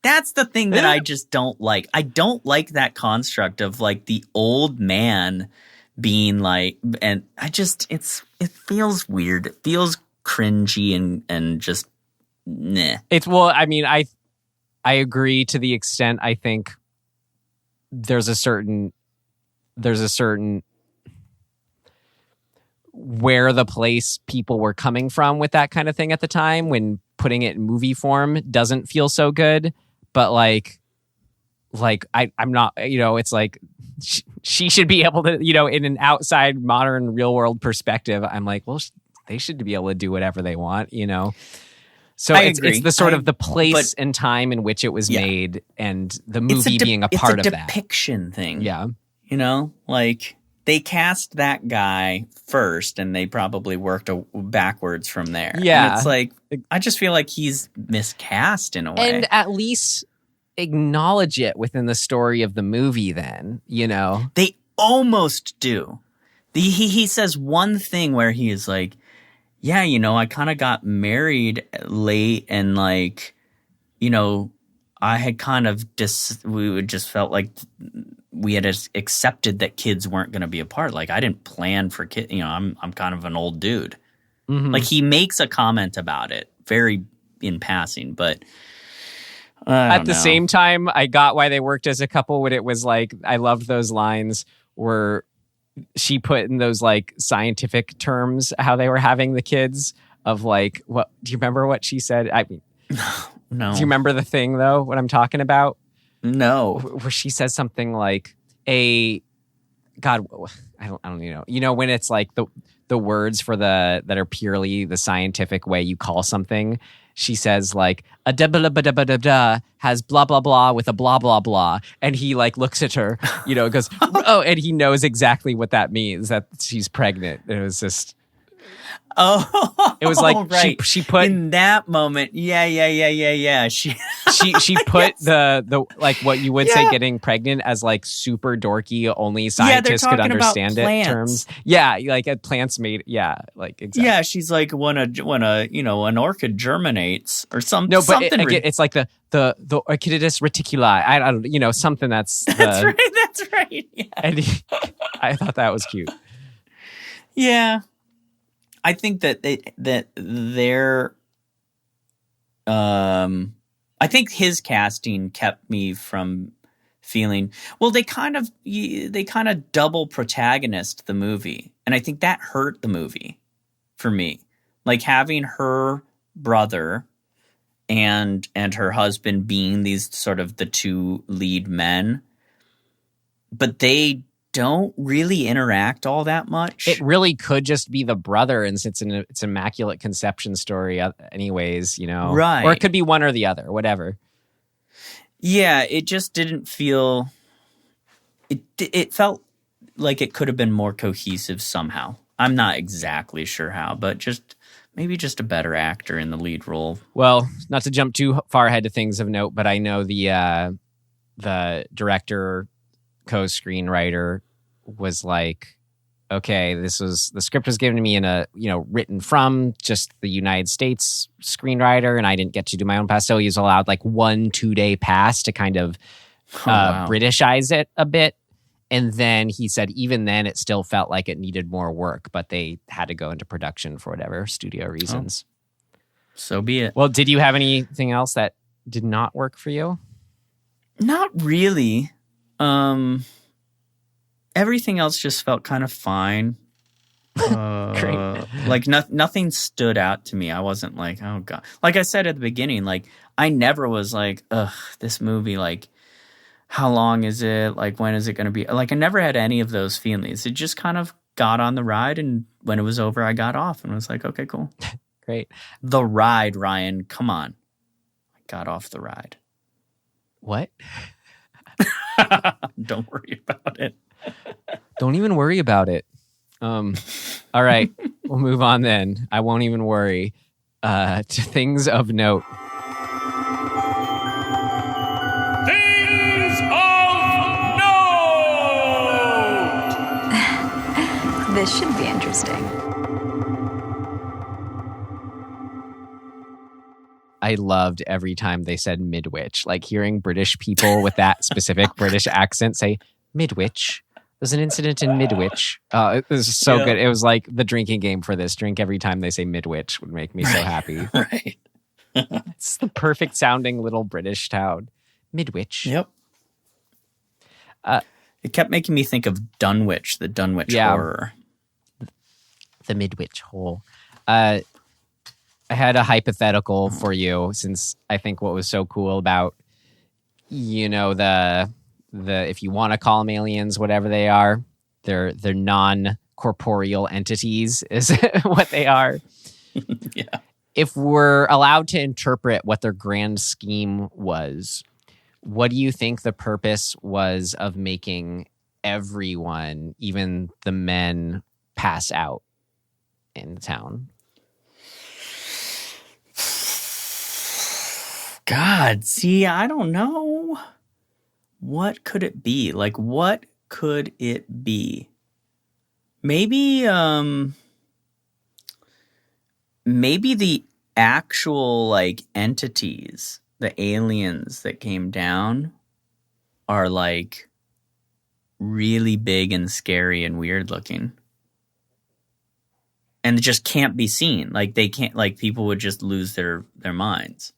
That's the thing that I just don't like. I don't like that construct of like the old man being like, and it feels weird. It feels cringy and just nah. I mean, I agree to the extent I think there's a certain where the place people were coming from with that kind of thing at the time when putting it in movie form doesn't feel so good. But like I'm not, you know, it's like she should be able to, you know, in an outside modern real world perspective, I'm like, well, they should be able to do whatever they want, you know? So it's the sort of the place and time in which it was made and the movie being a part of that. It's a depiction thing. Yeah. You know, like they cast that guy first and they probably worked backwards from there. Yeah. And it's like, I just feel like he's miscast in a way. And at least acknowledge it within the story of the movie then, you know? They almost do. He says one thing where he is like, yeah, you know, I kind of got married late and like, you know, I had kind of we just felt like we had accepted that kids weren't going to be a part. Like I didn't plan for kids. You know, I'm kind of an old dude. Mm-hmm. Like he makes a comment about it very in passing, but at the same time, I got why they worked as a couple when it was like, I loved those lines where she put in those like scientific terms, how they were having the kids of like, what, do you remember what she said? I mean, no. Do you remember the thing though, what I'm talking about? No. Where she says something like I don't know. You know, when it's like the words for that are purely the scientific way you call something, she says like a da blah blah blah blah has blah blah blah with a blah blah blah, and he like looks at her, you know, goes oh, and he knows exactly what that means, that she's pregnant. It was just Oh, It was like right. she put in that moment. Yeah. She put the like what you would say getting pregnant as like super dorky, only scientists could understand it terms. Yeah, like plants made. Yeah, like exactly. Yeah, she's like when an orchid germinates or something. No, but something it's like the Orchididis reticuli. I don't something that's that's right. That's right. Yeah. And I thought that was cute. Yeah. I think that I think his casting kept me from feeling, well, they kind of double protagonist the movie. And I think that hurt the movie for me. Like having her brother and her husband being these sort of the two lead men, but they don't really interact all that much. It really could just be the brother, and it's an immaculate conception story anyways, Right. Or it could be one or the other, whatever. Yeah, it just didn't feel... It felt like it could have been more cohesive somehow. I'm not exactly sure how, but maybe just a better actor in the lead role. Well, not to jump too far ahead to things of note, but I know the director, co-screenwriter was like, okay, the script was given to me in a, written from just the United States screenwriter, and I didn't get to do my own pass. So he was allowed like 1-2 day pass to kind of Britishize it a bit. And then he said even then it still felt like it needed more work, but they had to go into production for whatever studio reasons. So be it. Well, did you have anything else that did not work for you? Not really. Everything else just felt kind of fine. Great. Like nothing stood out to me. I wasn't like, oh God. Like I said at the beginning, like I never was like, ugh, this movie, like how long is it? Like when is it going to be? Like I never had any of those feelings. It just kind of got on the ride, and when it was over, I got off and was like, okay, cool. Great. The ride, Ryan, come on. I got off the ride. What? Don't worry about it. Don't even worry about it. All right, we'll move on then. I won't even worry. To things of note. Things of note! This should be interesting. I loved every time they said midwich. Like hearing British people with that specific British accent say midwich. There's an incident in Midwich. It was so good. It was like the drinking game for this. Drink every time they say Midwich would make me so happy. Right. It's the perfect sounding little British town. Midwich. Yep. It kept making me think of Dunwich, the Dunwich horror. The Midwich hole. I had a hypothetical for you, since I think what was so cool about, the if you want to call them aliens, whatever they are, they're non-corporeal entities is what they are. Yeah. If we're allowed to interpret what their grand scheme was, what do you think the purpose was of making everyone, even the men, pass out in the town? God, see, I don't know. What could it be? Like, what could it be? Maybe the actual, like, entities, the aliens that came down are, like, really big and scary and weird looking. And it just can't be seen. Like, they can't, like, people would just lose their minds.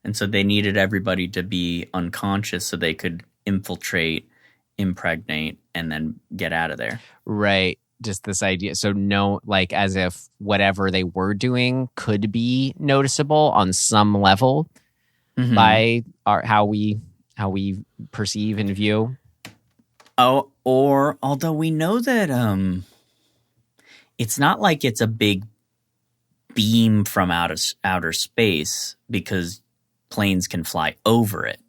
And so they needed everybody to be unconscious so they could infiltrate, impregnate, and then get out of there. Right. Just this idea. So no, like as if whatever they were doing could be noticeable on some level by how we perceive and view. Oh, or although we know that it's not like it's a big beam from outer space, because planes can fly over it.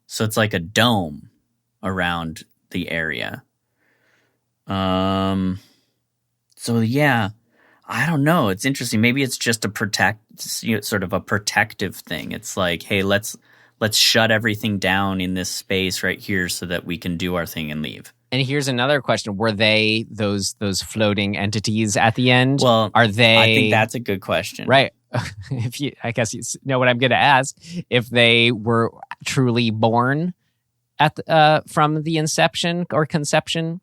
So it's like a dome around the area. So yeah, I don't know. It's interesting. Maybe it's just sort of a protective thing. It's like, hey, let's shut everything down in this space right here so that we can do our thing and leave. And here's another question: were they those floating entities at the end? Well, are they? I think that's a good question, right? I guess you know what I'm going to ask. If they were truly born at from the inception or conception,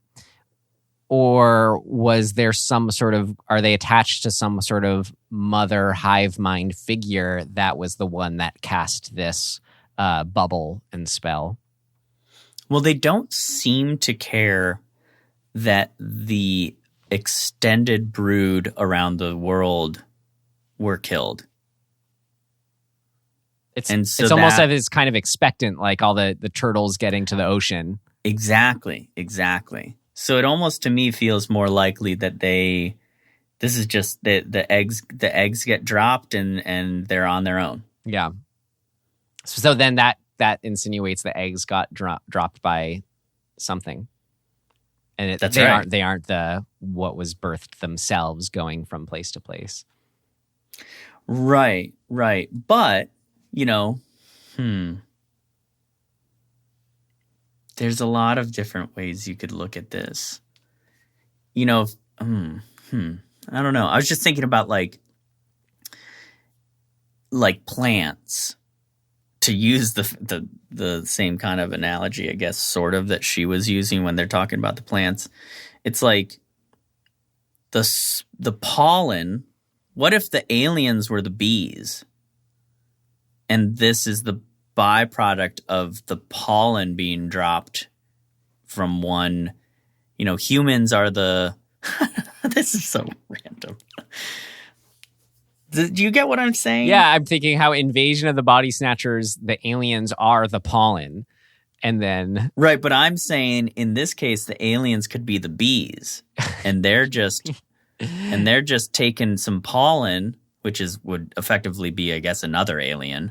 or was there some sort of? Are they attached to some sort of mother hive mind figure that was the one that cast this bubble and spell? Well, they don't seem to care that the extended brood around the world were killed. It's almost like it's kind of expectant, like all the turtles getting to the ocean. Exactly. So it almost to me feels more likely that this is just the eggs get dropped and they're on their own. Yeah. So then that insinuates the eggs got dropped by something, and they aren't the what was birthed themselves going from place to place. Right. But there's a lot of different ways you could look at this. I don't know. I was just thinking about like plants. To use the same kind of analogy, I guess, sort of, that she was using when they're talking about the plants. It's like the pollen. What if the aliens were the bees? And this is the byproduct of the pollen being dropped from one. Humans are the... This is so random. Do you get what I'm saying? Yeah, I'm thinking how Invasion of the Body Snatchers, the aliens are the pollen. And then... Right, but I'm saying in this case, the aliens could be the bees. And they're just taking some pollen, which would effectively be, I guess, another alien.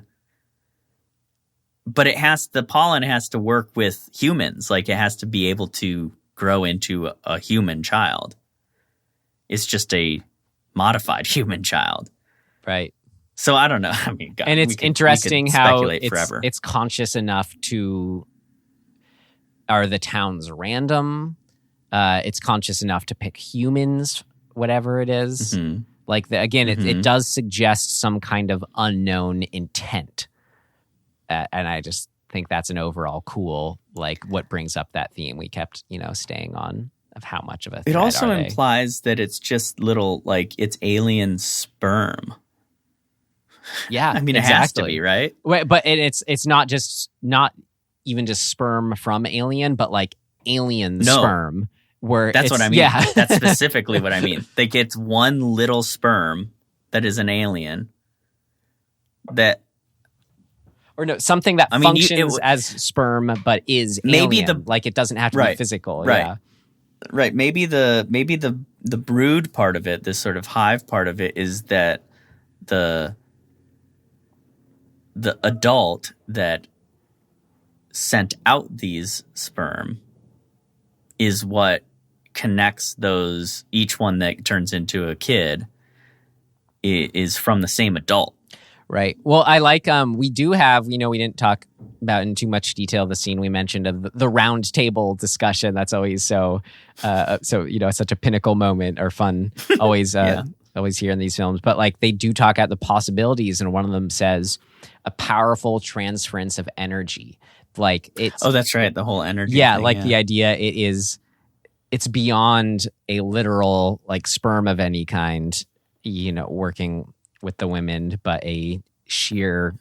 But the pollen has to work with humans. Like, it has to be able to grow into a human child. It's just a modified human child. Right. So I don't know. I mean, God, and it's interesting how forever. It's conscious enough to... Are the towns random? It's conscious enough to pick humans, whatever it is. Mm-hmm. Like, it does suggest some kind of unknown intent. And I just think that's an overall cool, like, what brings up that theme we kept, staying on. Of how much of a threat it also are they. Implies that it's just little, like, it's alien sperm. Yeah, I mean, exactly. It has to be, right? But it's not even just sperm from alien, but like alien sperm. Where that's what I mean. Yeah. That's specifically what I mean. Like, it's one little sperm that is an alien that... Or no, something that functions as sperm but is maybe alien. Like, it doesn't have to be physical. Right. Yeah. Right. Maybe the brood part of it, this sort of hive part of it, is that the adult that sent out these sperm is what connects those. Each one that turns into a kid is from the same adult. Right. Well, I like, we do have, we didn't talk about in too much detail the scene we mentioned of the round table discussion. That's always such a pinnacle moment or fun, always here in these films. But like, they do talk out the possibilities, and one of them says a powerful transference of energy. Like, it's... Oh, that's right. The whole energy thing, the idea it's beyond a literal, like, sperm of any kind, working with the women, but a sheer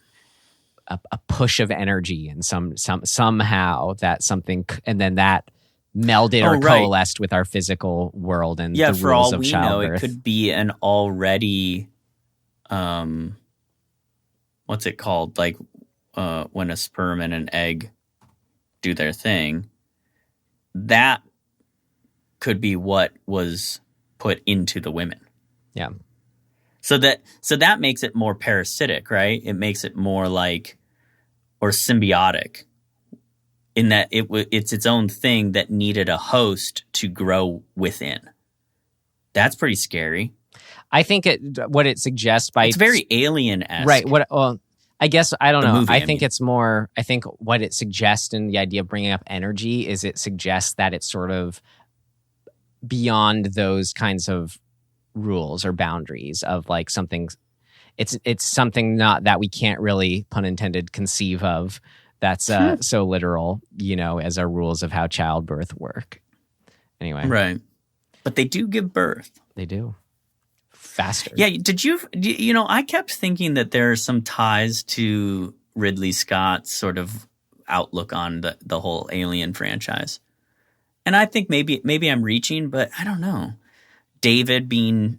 a push of energy, and somehow that something, and then that melded or coalesced with our physical world and the rules of childbirth. For all we know, it could be an already what's it called? Like, when a sperm and an egg do their thing, that could be what was put into the women. Yeah. So that makes it more parasitic, right? It makes it more like, or symbiotic, in that it's its own thing that needed a host to grow within. That's pretty scary. I think what it suggests by it's very alien-esque. Right. I guess I don't know. Movie, I think it's more. I think what it suggests in the idea of bringing up energy is it suggests that it's sort of beyond those kinds of rules or boundaries of like something. It's something not that we can't really, pun intended, conceive of. That's so literal, as our rules of how childbirth work. Anyway, right. But they do give birth. They do. Faster. Yeah, I kept thinking that there are some ties to Ridley Scott's sort of outlook on the whole Alien franchise. And I think maybe I'm reaching, but I don't know. David is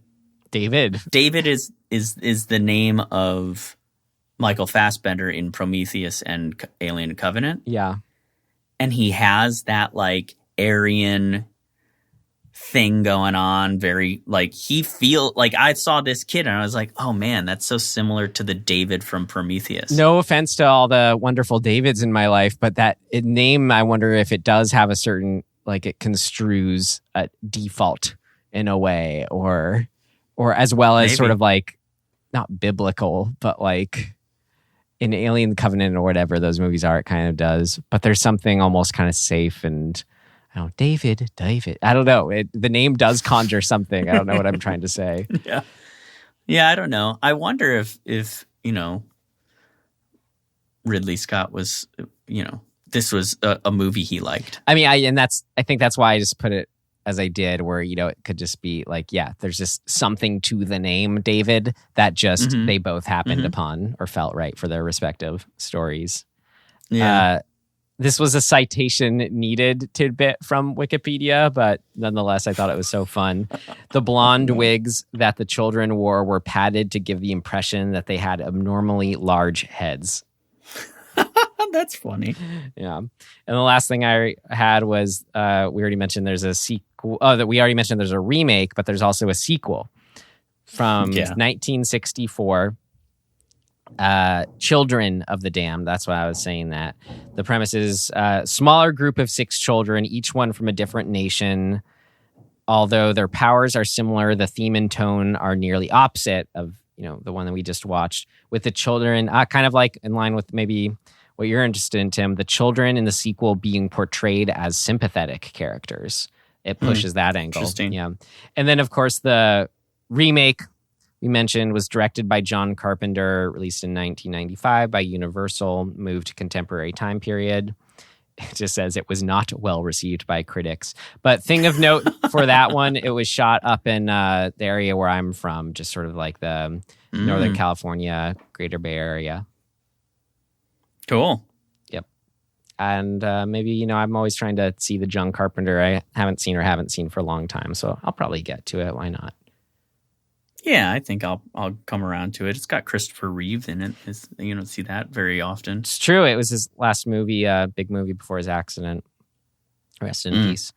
the name of Michael Fassbender in Prometheus and Alien Covenant. Yeah. And he has that like Aryan thing going on, very like I saw this kid and I was like, oh man, that's so similar to the David from Prometheus. No offense to all the wonderful Davids in my life, but that name, I wonder if it does have a certain, like it construes a default in a way, or as well as sort of like not biblical, but like in Alien Covenant or whatever those movies are, it kind of does. But there's something almost kind of safe and David. I don't know. The name does conjure something. I don't know what I'm trying to say. Yeah. I don't know. I wonder if Ridley Scott was, this was a movie he liked. I mean, I think that's why I just put it as I did, where it could just be like, yeah, there's just something to the name David that just they both happened upon or felt right for their respective stories. Yeah. This was a citation needed tidbit from Wikipedia, but nonetheless, I thought it was so fun. The blonde wigs that the children wore were padded to give the impression that they had abnormally large heads. That's funny. Yeah. And the last thing I had was we already mentioned there's a sequel. We already mentioned there's a remake, but there's also a sequel from 1964. Children of the Damned. That's why I was saying that. The premise is a smaller group of 6 children, each one from a different nation. Although their powers are similar, the theme and tone are nearly opposite of the one that we just watched. With the children, kind of like in line with maybe what you're interested in, Tim, the children in the sequel being portrayed as sympathetic characters. It pushes that angle. Interesting. Yeah. And then, of course, the remake we mentioned was directed by John Carpenter, released in 1995 by Universal, moved to contemporary time period. It just says it was not well received by critics. But thing of note for that one, it was shot up in the area where I'm from, just sort of like the Northern California, Greater Bay Area. Cool. Yep. And maybe, I'm always trying to see the John Carpenter I haven't seen for a long time. So I'll probably get to it. Why not? Yeah, I think I'll come around to it. It's got Christopher Reeve in it. You don't see that very often. It's true. It was his last movie, big movie before his accident. Rest in peace.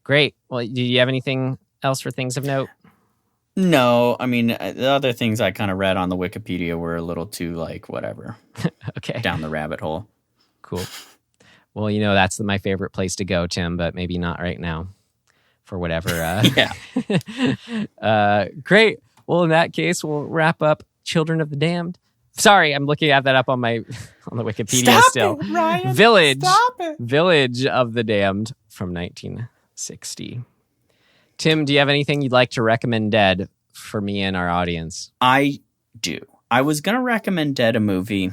Great. Well, do you have anything else for things of note? No. I mean, the other things I kind of read on the Wikipedia were a little too, like, whatever. Okay. Down the rabbit hole. Cool. Well, that's my favorite place to go, Tim, but maybe not right now. For whatever. Great. Well, in that case, we'll wrap up Children of the Damned. Sorry, I'm looking at that up on the Wikipedia still. It, Ryan. Village. Stop it. Village of the Damned from 1960. Tim, do you have anything you'd like to recommend Dead for me and our audience? I do. I was going to recommend Dead a movie,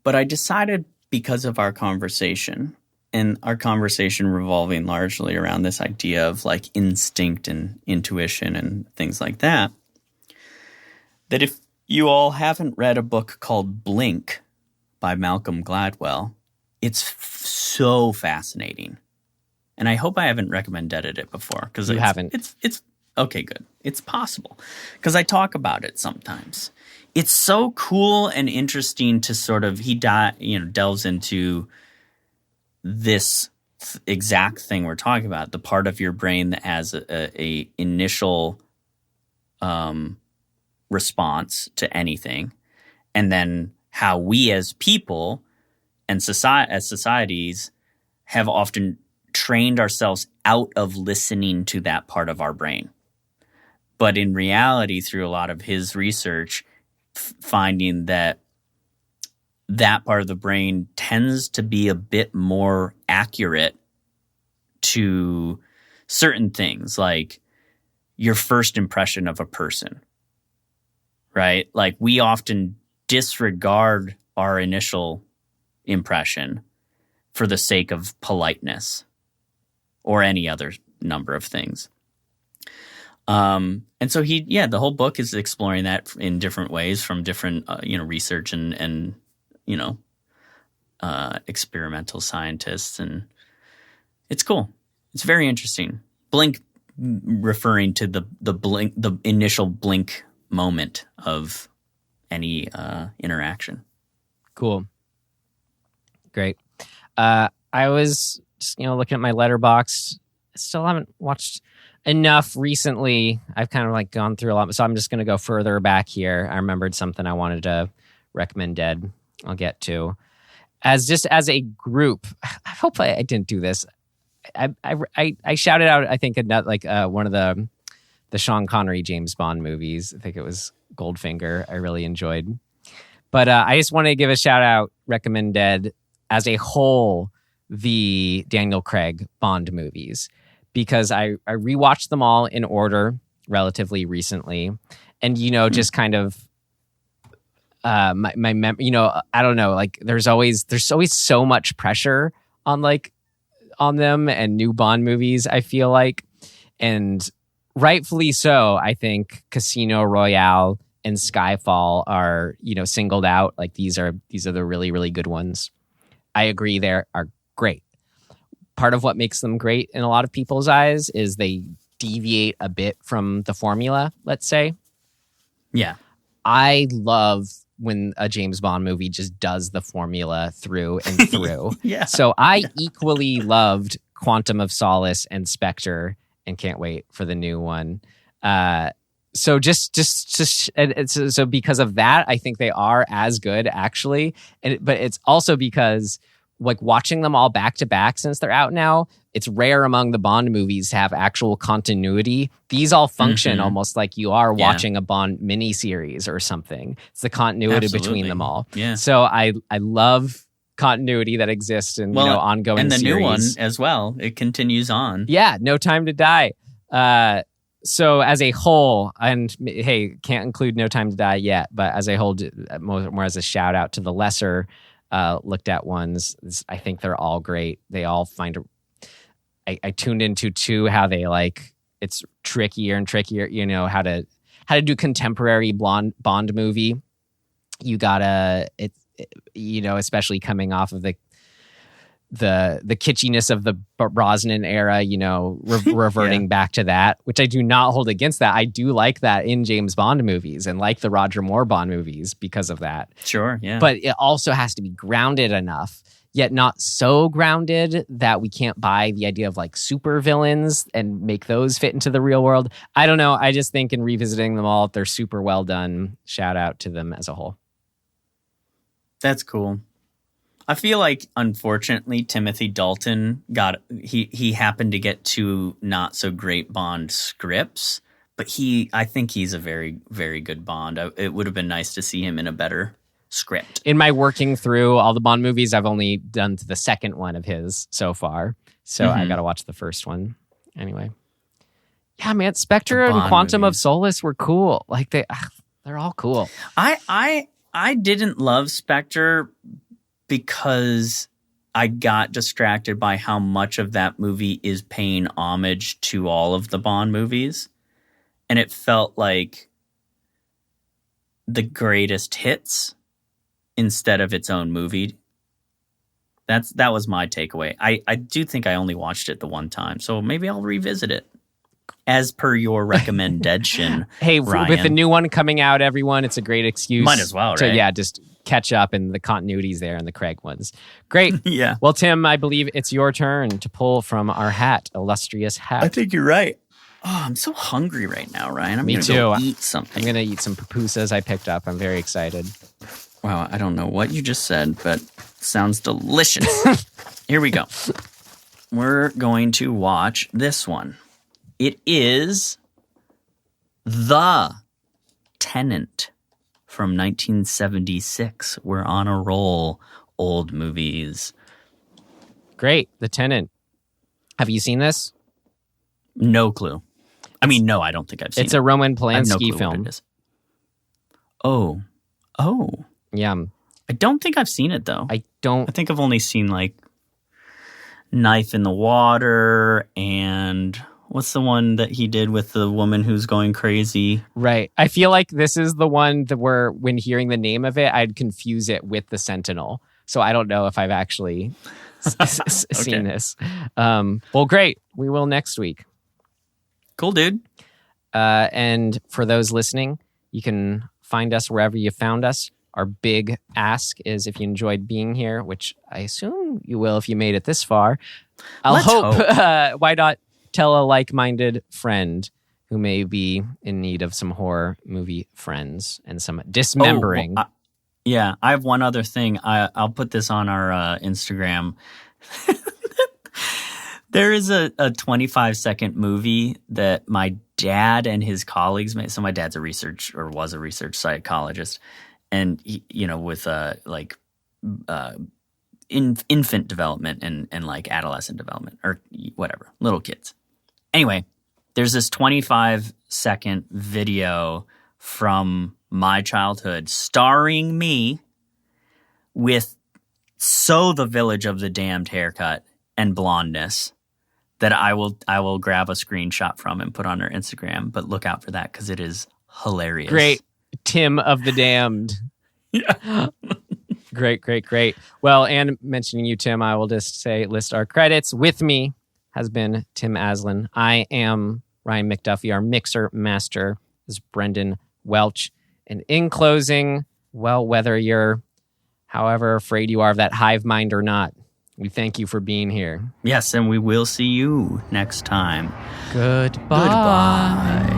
but I decided because of our conversation, and our conversation revolving largely around this idea of like instinct and intuition and things like that, that if you all haven't read a book called Blink by Malcolm Gladwell, it's so fascinating. And I hope I haven't recommended it before. Because you haven't. It's okay, good. It's possible. Because I talk about it sometimes. It's so cool and interesting to sort of, delves into this exact thing we're talking about, the part of your brain that has a initial response to anything, and then how we as people and as societies have often trained ourselves out of listening to that part of our brain. But in reality, through a lot of his research, finding that part of the brain tends to be a bit more accurate to certain things, like your first impression of a person, right? Like we often disregard our initial impression for the sake of politeness or any other number of things. And so the whole book is exploring that in different ways from different, research and experimental scientists. And it's cool. It's very interesting. Blink referring to the initial blink moment of any interaction. Cool. Great. I was just, looking at my letterbox. Still haven't watched enough recently. I've kind of like gone through a lot, so I'm just going to go further back here. I remembered something I wanted to recommend. Dead. I'll get to as a group. I hope I didn't do this. I shouted out. I think one of the Sean Connery James Bond movies. I think it was Goldfinger. I really enjoyed. But I just want to give a shout out. Recommend Dead as a whole. The Daniel Craig Bond movies. Because I rewatched them all in order relatively recently, and just kind of my I don't know, like there's always so much pressure on them and new Bond movies, I feel like, and rightfully so. I think Casino Royale and Skyfall are singled out, like these are the really, really good ones. I agree, they are great. Part of what makes them great in a lot of people's eyes is they deviate a bit from the formula, let's say. Yeah. I love when a James Bond movie just does the formula through and through. Yeah. So I equally loved Quantum of Solace and Spectre and can't wait for the new one. So so because of that, I think they are as good actually. But it's also because like watching them all back to back since they're out now, it's rare among the Bond movies to have actual continuity. These all function almost like you are watching a Bond miniseries or something. It's the continuity between them all. Yeah. So I love continuity that exists in ongoing and the series. new one as well. It continues on. Yeah, No Time to Die. So as a whole, and hey, can't include No Time to Die yet, but as a whole, more as a shout out to the lesser looked at ones. I think they're all great. They all find I tuned into too how they it's trickier and trickier, how to do contemporary Bond movie. You gotta especially coming off of the kitschiness of the Brosnan era, reverting back to that, which I do not hold against that. I do like that in James Bond movies and like the Roger Moore Bond movies because of that. Sure, yeah. But it also has to be grounded enough, yet not so grounded that we can't buy the idea of super villains and make those fit into the real world. I don't know. I just think in revisiting them all, they're super well done. Shout out to them as a whole. That's cool. I feel like, unfortunately, Timothy Dalton he happened to get two not so great Bond scripts, but I think he's a very, very good Bond. It would have been nice to see him in a better script. In my working through all the Bond movies, I've only done the second one of his so far, so I got to watch the first one anyway. Yeah, man, Spectre and Quantum of Solace were cool. They're all cool. I didn't love Spectre because I got distracted by how much of that movie is paying homage to all of the Bond movies. And it felt like the greatest hits instead of its own movie. That was my takeaway. I do think I only watched it the one time, so maybe I'll revisit it. As per your recommendation. Hey, Ryan. With the new one coming out, everyone, it's a great excuse. Might as well, right? To, just catch up in the continuities there and the Craig ones. Great. Yeah. Well, Tim, I believe it's your turn to pull from our hat, illustrious hat. I think you're right. Oh, I'm so hungry right now, Ryan. Me too. Go eat something. I'm going to eat some pupusas I picked up. I'm very excited. Wow, I don't know what you just said, but it sounds delicious. Here we go. we're going to watch this one. It is The Tenant from 1976. We're on a roll, old movies. Great. The Tenant. Have you seen this? No clue. I mean, no, I don't think I've seen it. It's a Roman I have no Polanski clue film. what it is. Oh. Yeah. I don't think I've seen it, though. I think I've only seen, like, Knife in the Water and what's the one that he did with the woman who's going crazy? Right. I feel like this is the one that where, when hearing the name of it, I'd confuse it with The Sentinel. So I don't know if I've actually seen this. Well, great. We will next week. Cool, dude. And for those listening, you can find us wherever you found us. Our big ask is if you enjoyed being here, which I assume you will if you made it this far. Let's hope. Why not tell a like-minded friend who may be in need of some horror movie friends and some dismembering. I have one other thing. I'll put this on our Instagram. There is a 25-second movie that my dad and his colleagues made. So my dad's was a research psychologist. And, with infant development and like adolescent development or whatever, little kids. Anyway, there's this 25-second video from my childhood starring me with the Village of the Damned haircut and blondness that I will grab a screenshot from and put on our Instagram. But look out for that because it is hilarious. Great. Tim of the Damned. Yeah. Great. Well, and mentioning you, Tim, I will just say list our credits. With me has been Tim Aslin. I am Ryan McDuffie. Our mixer master is Brendan Welch. And in closing, well, whether you're however afraid you are of that hive mind or not, we thank you for being here. Yes, and we will see you next time. Goodbye. Goodbye.